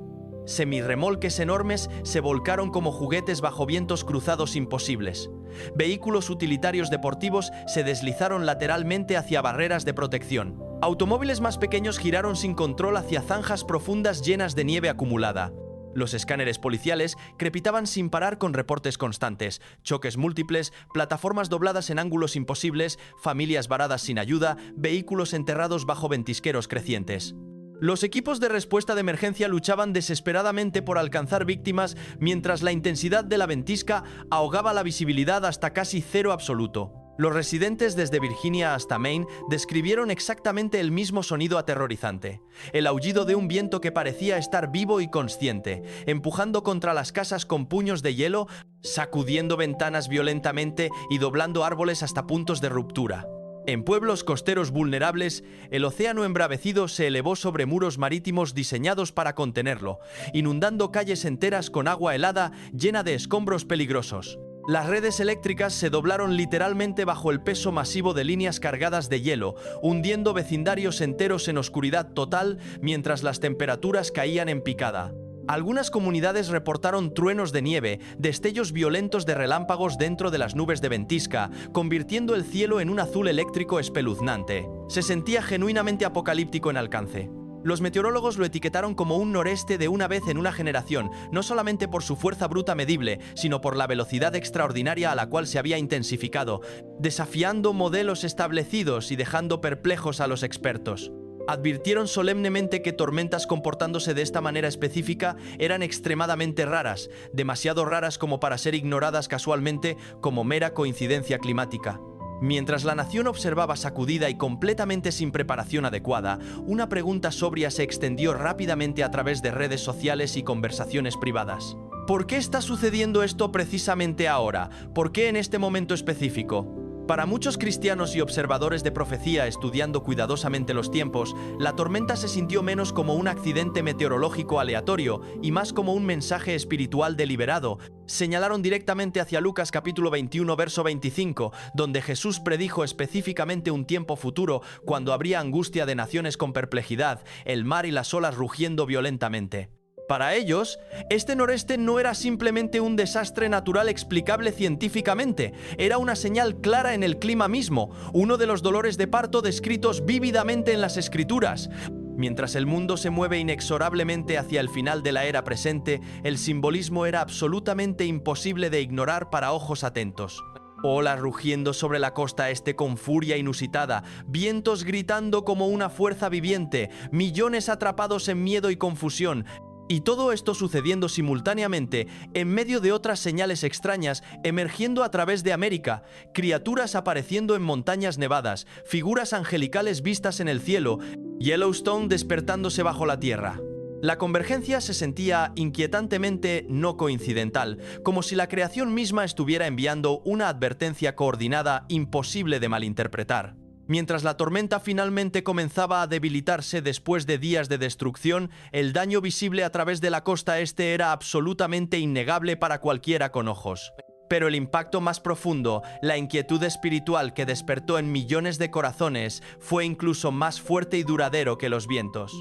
Semirremolques enormes se volcaron como juguetes bajo vientos cruzados imposibles. Vehículos utilitarios deportivos se deslizaron lateralmente hacia barreras de protección. Automóviles más pequeños giraron sin control hacia zanjas profundas llenas de nieve acumulada. Los escáneres policiales crepitaban sin parar con reportes constantes, choques múltiples, plataformas dobladas en ángulos imposibles, familias varadas sin ayuda, vehículos enterrados bajo ventisqueros crecientes. Los equipos de respuesta de emergencia luchaban desesperadamente por alcanzar víctimas mientras la intensidad de la ventisca ahogaba la visibilidad hasta casi cero absoluto. Los residentes desde Virginia hasta Maine describieron exactamente el mismo sonido aterrorizante. El aullido de un viento que parecía estar vivo y consciente, empujando contra las casas con puños de hielo, sacudiendo ventanas violentamente y doblando árboles hasta puntos de ruptura. En pueblos costeros vulnerables, el océano embravecido se elevó sobre muros marítimos diseñados para contenerlo, inundando calles enteras con agua helada llena de escombros peligrosos. Las redes eléctricas se doblaron literalmente bajo el peso masivo de líneas cargadas de hielo, hundiendo vecindarios enteros en oscuridad total mientras las temperaturas caían en picada. Algunas comunidades reportaron truenos de nieve, destellos violentos de relámpagos dentro de las nubes de ventisca, convirtiendo el cielo en un azul eléctrico espeluznante. Se sentía genuinamente apocalíptico en alcance. Los meteorólogos lo etiquetaron como un noreste de una vez en una generación, no solamente por su fuerza bruta medible, sino por la velocidad extraordinaria a la cual se había intensificado, desafiando modelos establecidos y dejando perplejos a los expertos. Advirtieron solemnemente que tormentas comportándose de esta manera específica eran extremadamente raras, demasiado raras como para ser ignoradas casualmente como mera coincidencia climática. Mientras la nación observaba sacudida y completamente sin preparación adecuada, una pregunta sobria se extendió rápidamente a través de redes sociales y conversaciones privadas. ¿Por qué está sucediendo esto precisamente ahora? ¿Por qué en este momento específico? Para muchos cristianos y observadores de profecía estudiando cuidadosamente los tiempos, la tormenta se sintió menos como un accidente meteorológico aleatorio y más como un mensaje espiritual deliberado. Señalaron directamente hacia Lucas capítulo 21 verso 25, donde Jesús predijo específicamente un tiempo futuro cuando habría angustia de naciones con perplejidad, el mar y las olas rugiendo violentamente. Para ellos, este noreste no era simplemente un desastre natural explicable científicamente, era una señal clara en el clima mismo, uno de los dolores de parto descritos vívidamente en las Escrituras. Mientras el mundo se mueve inexorablemente hacia el final de la era presente, el simbolismo era absolutamente imposible de ignorar para ojos atentos. Olas rugiendo sobre la costa este con furia inusitada, vientos gritando como una fuerza viviente, millones atrapados en miedo y confusión. Y todo esto sucediendo simultáneamente en medio de otras señales extrañas emergiendo a través de América, criaturas apareciendo en montañas nevadas, figuras angelicales vistas en el cielo, Yellowstone despertándose bajo la tierra. La convergencia se sentía inquietantemente no coincidental, como si la creación misma estuviera enviando una advertencia coordinada imposible de malinterpretar. Mientras la tormenta finalmente comenzaba a debilitarse después de días de destrucción, el daño visible a través de la costa este era absolutamente innegable para cualquiera con ojos. Pero el impacto más profundo, la inquietud espiritual que despertó en millones de corazones, fue incluso más fuerte y duradero que los vientos.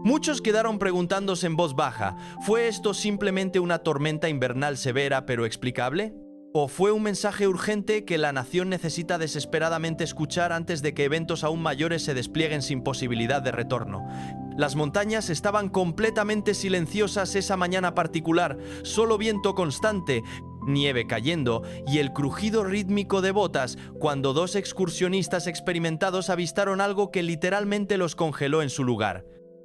Muchos quedaron preguntándose en voz baja, ¿fue esto simplemente una tormenta invernal severa pero explicable? ¿O fue un mensaje urgente que la nación necesita desesperadamente escuchar antes de que eventos aún mayores se desplieguen sin posibilidad de retorno? Las montañas estaban completamente silenciosas esa mañana particular, solo viento constante, nieve cayendo y el crujido rítmico de botas cuando dos excursionistas experimentados avistaron algo que literalmente los congeló en su lugar.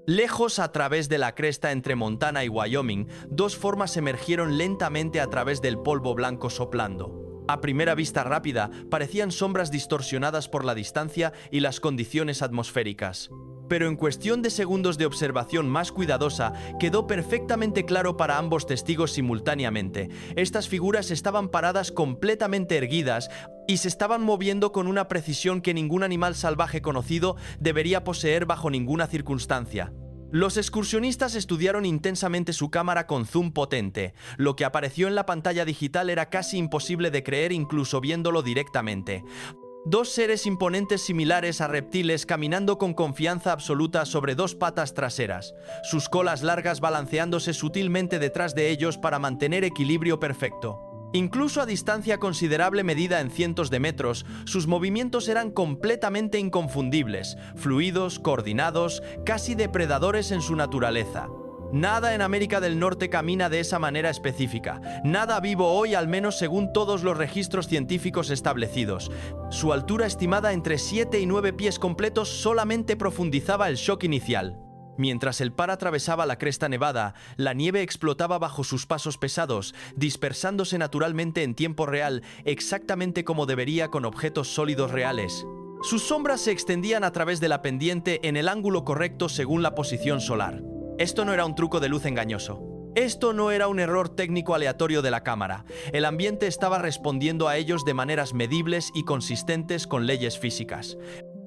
Lejos a través de la cresta entre Montana y Wyoming, dos formas emergieron lentamente a través del polvo blanco soplando. A primera vista rápida, parecían sombras distorsionadas por la distancia y las condiciones atmosféricas. Pero en cuestión de segundos de observación más cuidadosa, quedó perfectamente claro para ambos testigos simultáneamente. Estas figuras estaban paradas completamente erguidas y se estaban moviendo con una precisión que ningún animal salvaje conocido debería poseer bajo ninguna circunstancia. Los excursionistas estudiaron intensamente su cámara con zoom potente. Lo que apareció en la pantalla digital era casi imposible de creer incluso viéndolo directamente. Dos seres imponentes similares a reptiles caminando con confianza absoluta sobre dos patas traseras, sus colas largas balanceándose sutilmente detrás de ellos para mantener equilibrio perfecto. Incluso a distancia considerable medida en cientos de metros, sus movimientos eran completamente inconfundibles, fluidos, coordinados, casi depredadores en su naturaleza. Nada en América del Norte camina de esa manera específica. Nada vivo hoy, al menos según todos los registros científicos establecidos. Su altura estimada entre 7 y 9 pies completos solamente profundizaba el shock inicial. Mientras el par atravesaba la cresta nevada, la nieve explotaba bajo sus pasos pesados, dispersándose naturalmente en tiempo real, exactamente como debería con objetos sólidos reales. Sus sombras se extendían a través de la pendiente en el ángulo correcto según la posición solar. Esto no era un truco de luz engañoso. Esto no era un error técnico aleatorio de la cámara. El ambiente estaba respondiendo a ellos de maneras medibles y consistentes con leyes físicas.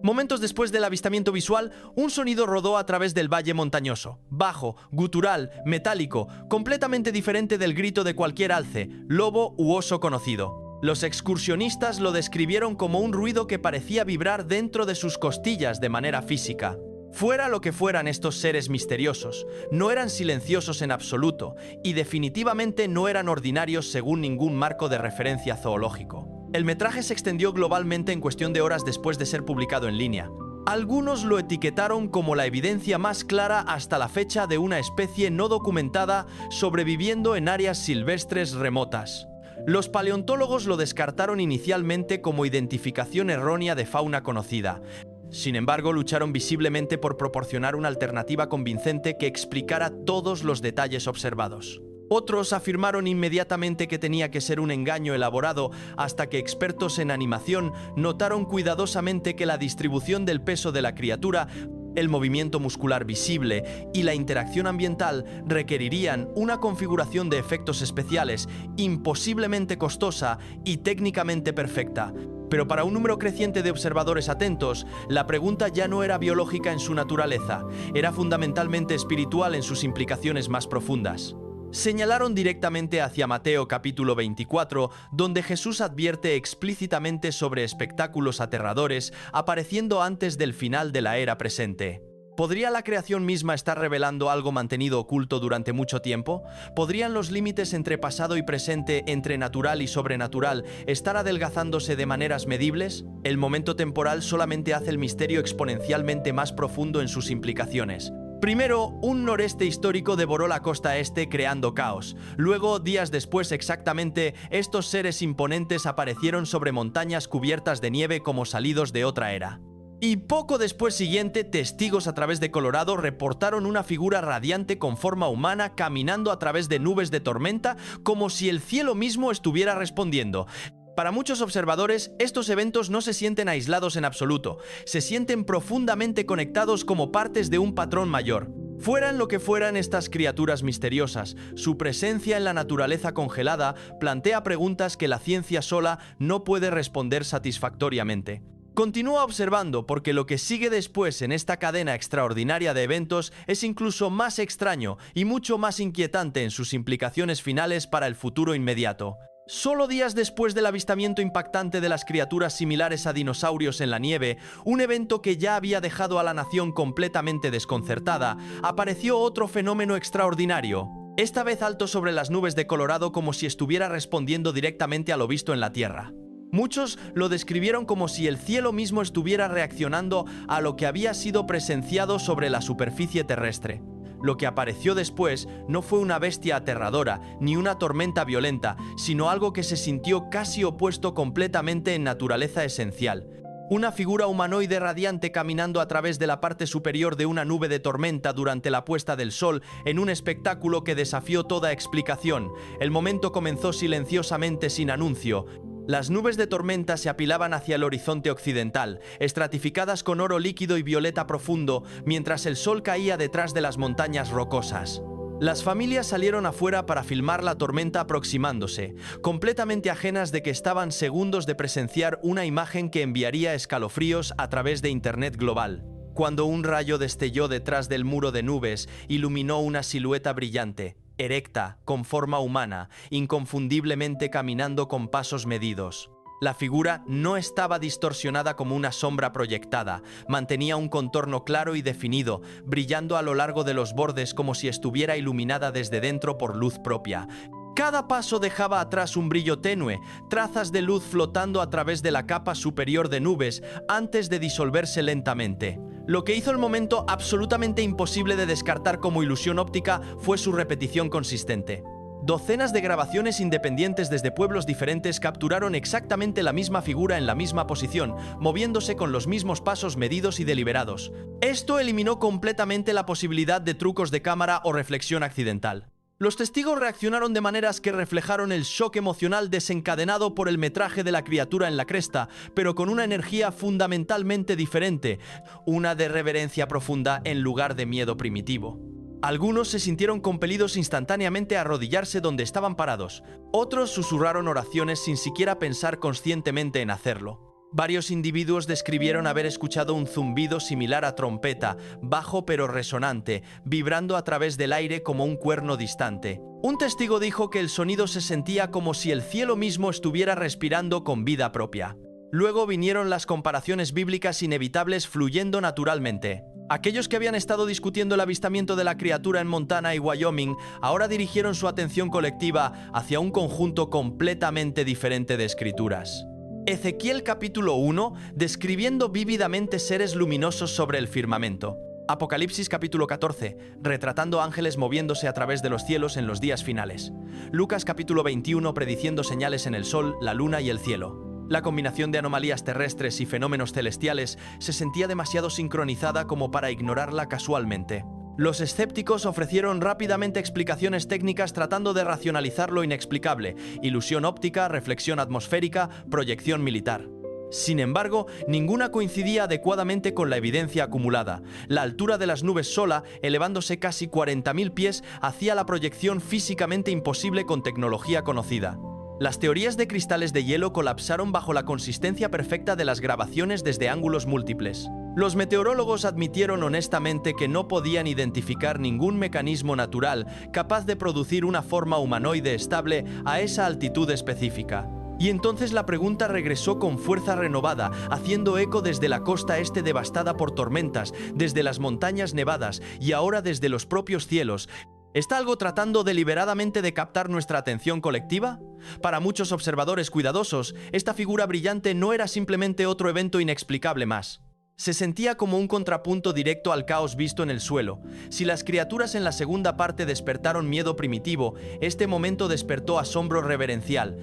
Momentos después del avistamiento visual, un sonido rodó a través del valle montañoso, bajo, gutural, metálico, completamente diferente del grito de cualquier alce, lobo u oso conocido. Los excursionistas lo describieron como un ruido que parecía vibrar dentro de sus costillas de manera física. Fuera lo que fueran estos seres misteriosos, no eran silenciosos en absoluto y definitivamente no eran ordinarios según ningún marco de referencia zoológico. El metraje se extendió globalmente en cuestión de horas después de ser publicado en línea. Algunos lo etiquetaron como la evidencia más clara hasta la fecha de una especie no documentada sobreviviendo en áreas silvestres remotas. Los paleontólogos lo descartaron inicialmente como identificación errónea de fauna conocida. Sin embargo, lucharon visiblemente por proporcionar una alternativa convincente que explicara todos los detalles observados. Otros afirmaron inmediatamente que tenía que ser un engaño elaborado hasta que expertos en animación notaron cuidadosamente que la distribución del peso de la criatura, el movimiento muscular visible y la interacción ambiental requerirían una configuración de efectos especiales imposiblemente costosa y técnicamente perfecta. Pero para un número creciente de observadores atentos, la pregunta ya no era biológica en su naturaleza, era fundamentalmente espiritual en sus implicaciones más profundas. Señalaron directamente hacia Mateo capítulo 24, donde Jesús advierte explícitamente sobre espectáculos aterradores apareciendo antes del final de la era presente. ¿Podría la creación misma estar revelando algo mantenido oculto durante mucho tiempo? ¿Podrían los límites entre pasado y presente, entre natural y sobrenatural, estar adelgazándose de maneras medibles? El momento temporal solamente hace el misterio exponencialmente más profundo en sus implicaciones. Primero, un noreste histórico devoró la costa este creando caos. Luego, días después exactamente, estos seres imponentes aparecieron sobre montañas cubiertas de nieve como salidos de otra era. Y poco después siguiente, testigos a través de Colorado reportaron una figura radiante con forma humana caminando a través de nubes de tormenta como si el cielo mismo estuviera respondiendo. Para muchos observadores, estos eventos no se sienten aislados en absoluto, se sienten profundamente conectados como partes de un patrón mayor. Fueran lo que fueran estas criaturas misteriosas, su presencia en la naturaleza congelada plantea preguntas que la ciencia sola no puede responder satisfactoriamente. Continúa observando porque lo que sigue después en esta cadena extraordinaria de eventos es incluso más extraño y mucho más inquietante en sus implicaciones finales para el futuro inmediato. Solo días después del avistamiento impactante de las criaturas similares a dinosaurios en la nieve, un evento que ya había dejado a la nación completamente desconcertada, apareció otro fenómeno extraordinario. Esta vez alto sobre las nubes de Colorado como si estuviera respondiendo directamente a lo visto en la Tierra. Muchos lo describieron como si el cielo mismo estuviera reaccionando a lo que había sido presenciado sobre la superficie terrestre. Lo que apareció después no fue una bestia aterradora, ni una tormenta violenta, sino algo que se sintió casi opuesto completamente en naturaleza esencial. Una figura humanoide radiante caminando a través de la parte superior de una nube de tormenta durante la puesta del sol en un espectáculo que desafió toda explicación. El momento comenzó silenciosamente sin anuncio. Las nubes de tormenta se apilaban hacia el horizonte occidental, estratificadas con oro líquido y violeta profundo, mientras el sol caía detrás de las montañas rocosas. Las familias salieron afuera para filmar la tormenta aproximándose, completamente ajenas de que estaban segundos de presenciar una imagen que enviaría escalofríos a través de Internet global. Cuando un rayo destelló detrás del muro de nubes, iluminó una silueta brillante, erecta, con forma humana, inconfundiblemente caminando con pasos medidos. La figura no estaba distorsionada como una sombra proyectada, mantenía un contorno claro y definido, brillando a lo largo de los bordes como si estuviera iluminada desde dentro por luz propia. Cada paso dejaba atrás un brillo tenue, trazas de luz flotando a través de la capa superior de nubes antes de disolverse lentamente. Lo que hizo el momento absolutamente imposible de descartar como ilusión óptica fue su repetición consistente. Docenas de grabaciones independientes desde pueblos diferentes capturaron exactamente la misma figura en la misma posición, moviéndose con los mismos pasos medidos y deliberados. Esto eliminó completamente la posibilidad de trucos de cámara o reflexión accidental. Los testigos reaccionaron de maneras que reflejaron el shock emocional desencadenado por el metraje de la criatura en la cresta, pero con una energía fundamentalmente diferente, una de reverencia profunda en lugar de miedo primitivo. Algunos se sintieron compelidos instantáneamente a arrodillarse donde estaban parados, otros susurraron oraciones sin siquiera pensar conscientemente en hacerlo. Varios individuos describieron haber escuchado un zumbido similar a trompeta, bajo pero resonante, vibrando a través del aire como un cuerno distante. Un testigo dijo que el sonido se sentía como si el cielo mismo estuviera respirando con vida propia. Luego vinieron las comparaciones bíblicas inevitables fluyendo naturalmente. Aquellos que habían estado discutiendo el avistamiento de la criatura en Montana y Wyoming ahora dirigieron su atención colectiva hacia un conjunto completamente diferente de escrituras. Ezequiel capítulo 1, describiendo vívidamente seres luminosos sobre el firmamento. Apocalipsis capítulo 14, retratando ángeles moviéndose a través de los cielos en los días finales. Lucas capítulo 21, prediciendo señales en el sol, la luna y el cielo. La combinación de anomalías terrestres y fenómenos celestiales se sentía demasiado sincronizada como para ignorarla casualmente. Los escépticos ofrecieron rápidamente explicaciones técnicas tratando de racionalizar lo inexplicable: ilusión óptica, reflexión atmosférica, proyección militar. Sin embargo, ninguna coincidía adecuadamente con la evidencia acumulada. La altura de las nubes sola, elevándose casi 40.000 pies, hacía la proyección físicamente imposible con tecnología conocida. Las teorías de cristales de hielo colapsaron bajo la consistencia perfecta de las grabaciones desde ángulos múltiples. Los meteorólogos admitieron honestamente que no podían identificar ningún mecanismo natural capaz de producir una forma humanoide estable a esa altitud específica. Y entonces la pregunta regresó con fuerza renovada, haciendo eco desde la costa este devastada por tormentas, desde las montañas nevadas y ahora desde los propios cielos. ¿Está algo tratando deliberadamente de captar nuestra atención colectiva? Para muchos observadores cuidadosos, esta figura brillante no era simplemente otro evento inexplicable más. Se sentía como un contrapunto directo al caos visto en el suelo. Si las criaturas en la segunda parte despertaron miedo primitivo, este momento despertó asombro reverencial.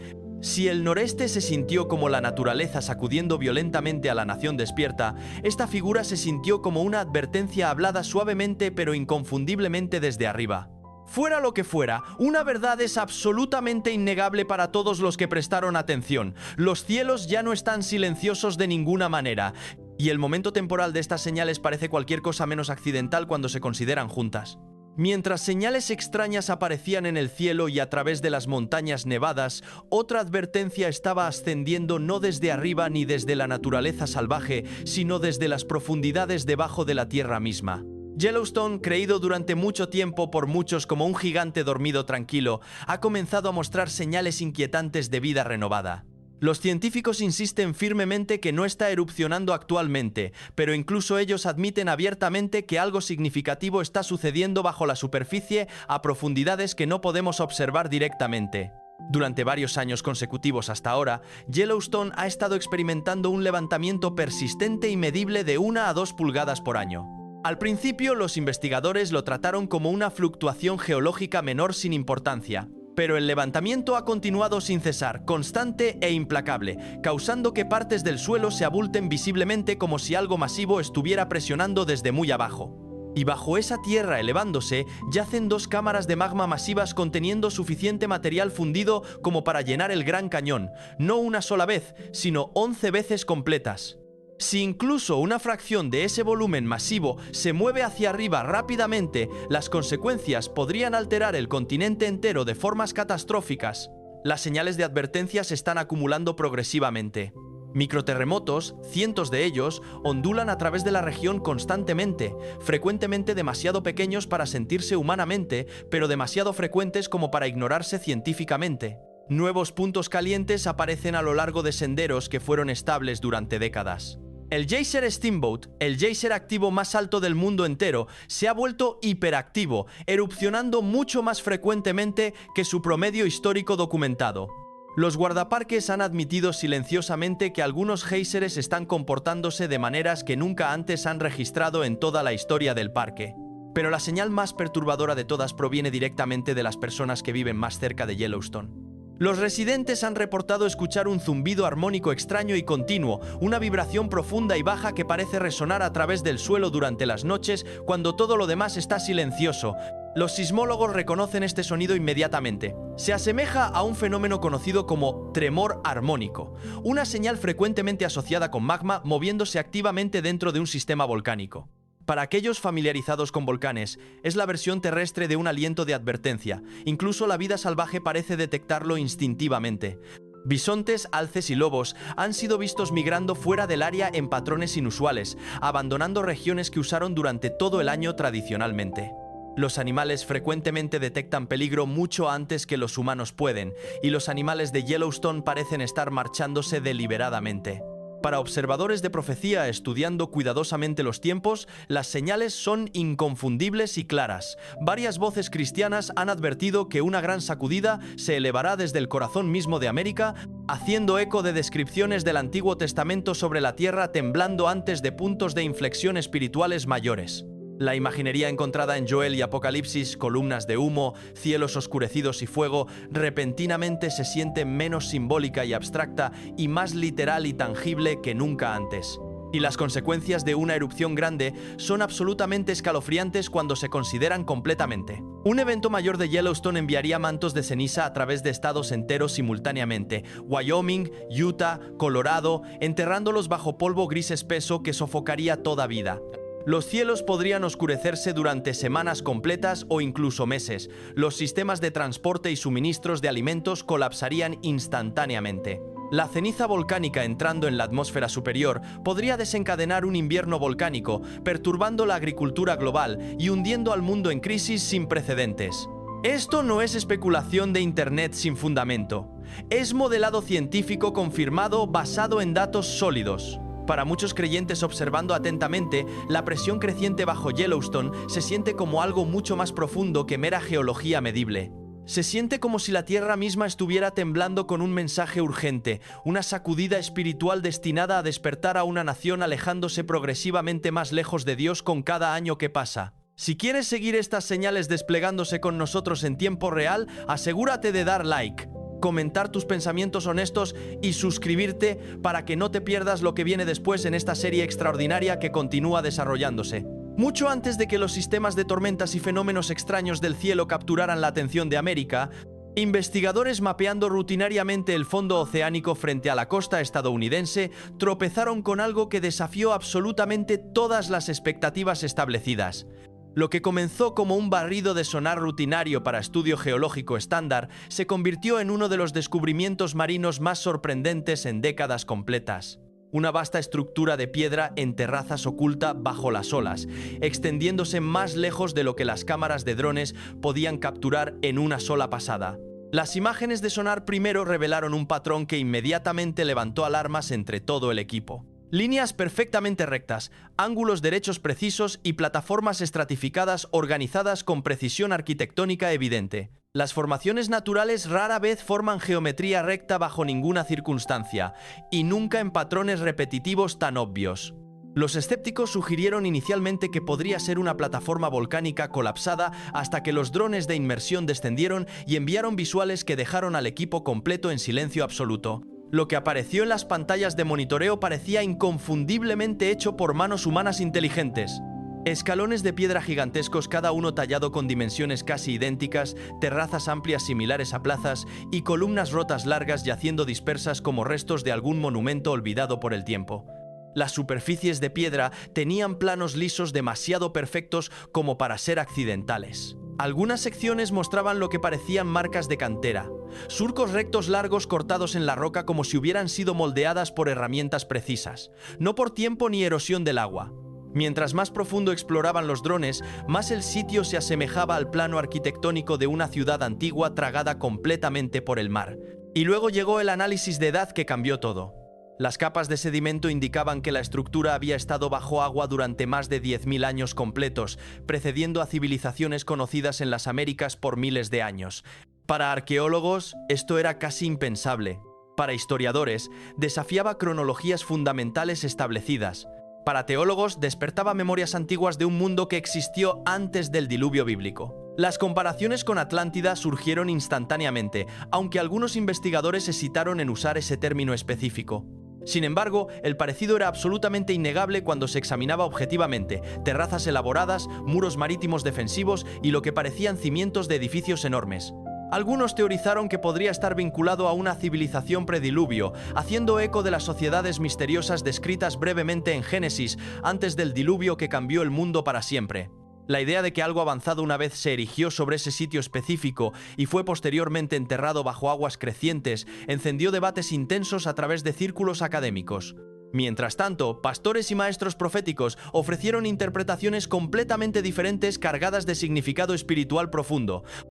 Si el noreste se sintió como la naturaleza sacudiendo violentamente a la nación despierta, esta figura se sintió como una advertencia hablada suavemente pero inconfundiblemente desde arriba. Fuera lo que fuera, una verdad es absolutamente innegable para todos los que prestaron atención. Los cielos ya no están silenciosos de ninguna manera, y el momento temporal de estas señales parece cualquier cosa menos accidental cuando se consideran juntas. Mientras señales extrañas aparecían en el cielo y a través de las montañas nevadas, otra advertencia estaba ascendiendo no desde arriba ni desde la naturaleza salvaje, sino desde las profundidades debajo de la tierra misma. Yellowstone, creído durante mucho tiempo por muchos como un gigante dormido tranquilo, ha comenzado a mostrar señales inquietantes de vida renovada. Los científicos insisten firmemente que no está erupcionando actualmente, pero incluso ellos admiten abiertamente que algo significativo está sucediendo bajo la superficie a profundidades que no podemos observar directamente. Durante varios años consecutivos hasta ahora, Yellowstone ha estado experimentando un levantamiento persistente y medible de 1 a 2 pulgadas por año. Al principio, los investigadores lo trataron como una fluctuación geológica menor sin importancia, pero el levantamiento ha continuado sin cesar, constante e implacable, causando que partes del suelo se abulten visiblemente como si algo masivo estuviera presionando desde muy abajo. Y bajo esa tierra elevándose, yacen 2 cámaras de magma masivas conteniendo suficiente material fundido como para llenar el Gran Cañón, no una sola vez, sino 11 veces completas. Si incluso una fracción de ese volumen masivo se mueve hacia arriba rápidamente, las consecuencias podrían alterar el continente entero de formas catastróficas. Las señales de advertencia se están acumulando progresivamente. Microterremotos, cientos de ellos, ondulan a través de la región constantemente, frecuentemente demasiado pequeños para sentirse humanamente, pero demasiado frecuentes como para ignorarse científicamente. Nuevos puntos calientes aparecen a lo largo de senderos que fueron estables durante décadas. El Geyser Steamboat, el geyser activo más alto del mundo entero, se ha vuelto hiperactivo, erupcionando mucho más frecuentemente que su promedio histórico documentado. Los guardaparques han admitido silenciosamente que algunos géiseres están comportándose de maneras que nunca antes han registrado en toda la historia del parque. Pero la señal más perturbadora de todas proviene directamente de las personas que viven más cerca de Yellowstone. Los residentes han reportado escuchar un zumbido armónico extraño y continuo, una vibración profunda y baja que parece resonar a través del suelo durante las noches cuando todo lo demás está silencioso. Los sismólogos reconocen este sonido inmediatamente. Se asemeja a un fenómeno conocido como tremor armónico, una señal frecuentemente asociada con magma moviéndose activamente dentro de un sistema volcánico. Para aquellos familiarizados con volcanes, es la versión terrestre de un aliento de advertencia. Incluso la vida salvaje parece detectarlo instintivamente. Bisontes, alces y lobos han sido vistos migrando fuera del área en patrones inusuales, abandonando regiones que usaron durante todo el año tradicionalmente. Los animales frecuentemente detectan peligro mucho antes que los humanos pueden, y los animales de Yellowstone parecen estar marchándose deliberadamente. Para observadores de profecía estudiando cuidadosamente los tiempos, las señales son inconfundibles y claras. Varias voces cristianas han advertido que una gran sacudida se elevará desde el corazón mismo de América, haciendo eco de descripciones del Antiguo Testamento sobre la tierra temblando antes de puntos de inflexión espirituales mayores. La imaginería encontrada en Joel y Apocalipsis, columnas de humo, cielos oscurecidos y fuego, repentinamente se siente menos simbólica y abstracta y más literal y tangible que nunca antes. Y las consecuencias de una erupción grande son absolutamente escalofriantes cuando se consideran completamente. Un evento mayor de Yellowstone enviaría mantos de ceniza a través de estados enteros simultáneamente: Wyoming, Utah, Colorado, enterrándolos bajo polvo gris espeso que sofocaría toda vida. Los cielos podrían oscurecerse durante semanas completas o incluso meses. Los sistemas de transporte y suministros de alimentos colapsarían instantáneamente. La ceniza volcánica entrando en la atmósfera superior podría desencadenar un invierno volcánico, perturbando la agricultura global y hundiendo al mundo en crisis sin precedentes. Esto no es especulación de Internet sin fundamento. Es modelado científico confirmado basado en datos sólidos. Para muchos creyentes observando atentamente, la presión creciente bajo Yellowstone se siente como algo mucho más profundo que mera geología medible. Se siente como si la Tierra misma estuviera temblando con un mensaje urgente, una sacudida espiritual destinada a despertar a una nación alejándose progresivamente más lejos de Dios con cada año que pasa. Si quieres seguir estas señales desplegándose con nosotros en tiempo real, asegúrate de dar like, comentar tus pensamientos honestos y suscribirte para que no te pierdas lo que viene después en esta serie extraordinaria que continúa desarrollándose. Mucho antes de que los sistemas de tormentas y fenómenos extraños del cielo capturaran la atención de América, investigadores mapeando rutinariamente el fondo oceánico frente a la costa estadounidense tropezaron con algo que desafió absolutamente todas las expectativas establecidas. Lo que comenzó como un barrido de sonar rutinario para estudio geológico estándar se convirtió en uno de los descubrimientos marinos más sorprendentes en décadas completas. Una vasta estructura de piedra en terrazas oculta bajo las olas, extendiéndose más lejos de lo que las cámaras de drones podían capturar en una sola pasada. Las imágenes de sonar primero revelaron un patrón que inmediatamente levantó alarmas entre todo el equipo. Líneas perfectamente rectas, ángulos derechos precisos y plataformas estratificadas organizadas con precisión arquitectónica evidente. Las formaciones naturales rara vez forman geometría recta bajo ninguna circunstancia, y nunca en patrones repetitivos tan obvios. Los escépticos sugirieron inicialmente que podría ser una plataforma volcánica colapsada hasta que los drones de inmersión descendieron y enviaron visuales que dejaron al equipo completo en silencio absoluto. Lo que apareció en las pantallas de monitoreo parecía inconfundiblemente hecho por manos humanas inteligentes. Escalones de piedra gigantescos, cada uno tallado con dimensiones casi idénticas, terrazas amplias similares a plazas y columnas rotas largas yaciendo dispersas como restos de algún monumento olvidado por el tiempo. Las superficies de piedra tenían planos lisos demasiado perfectos como para ser accidentales. Algunas secciones mostraban lo que parecían marcas de cantera, surcos rectos largos cortados en la roca como si hubieran sido moldeadas por herramientas precisas, no por tiempo ni erosión del agua. Mientras más profundo exploraban los drones, más el sitio se asemejaba al plano arquitectónico de una ciudad antigua tragada completamente por el mar. Y luego llegó el análisis de edad que cambió todo. Las capas de sedimento indicaban que la estructura había estado bajo agua durante más de 10.000 años completos, precediendo a civilizaciones conocidas en las Américas por miles de años. Para arqueólogos, esto era casi impensable. Para historiadores, desafiaba cronologías fundamentales establecidas. Para teólogos, despertaba memorias antiguas de un mundo que existió antes del diluvio bíblico. Las comparaciones con Atlántida surgieron instantáneamente, aunque algunos investigadores hesitaron en usar ese término específico. Sin embargo, el parecido era absolutamente innegable cuando se examinaba objetivamente: terrazas elaboradas, muros marítimos defensivos y lo que parecían cimientos de edificios enormes. Algunos teorizaron que podría estar vinculado a una civilización prediluvio, haciendo eco de las sociedades misteriosas descritas brevemente en Génesis antes del diluvio que cambió el mundo para siempre. La idea de que algo avanzado una vez se erigió sobre ese sitio específico y fue posteriormente enterrado bajo aguas crecientes encendió debates intensos a través de círculos académicos. Mientras tanto, pastores y maestros proféticos ofrecieron interpretaciones completamente diferentes cargadas de significado espiritual profundo.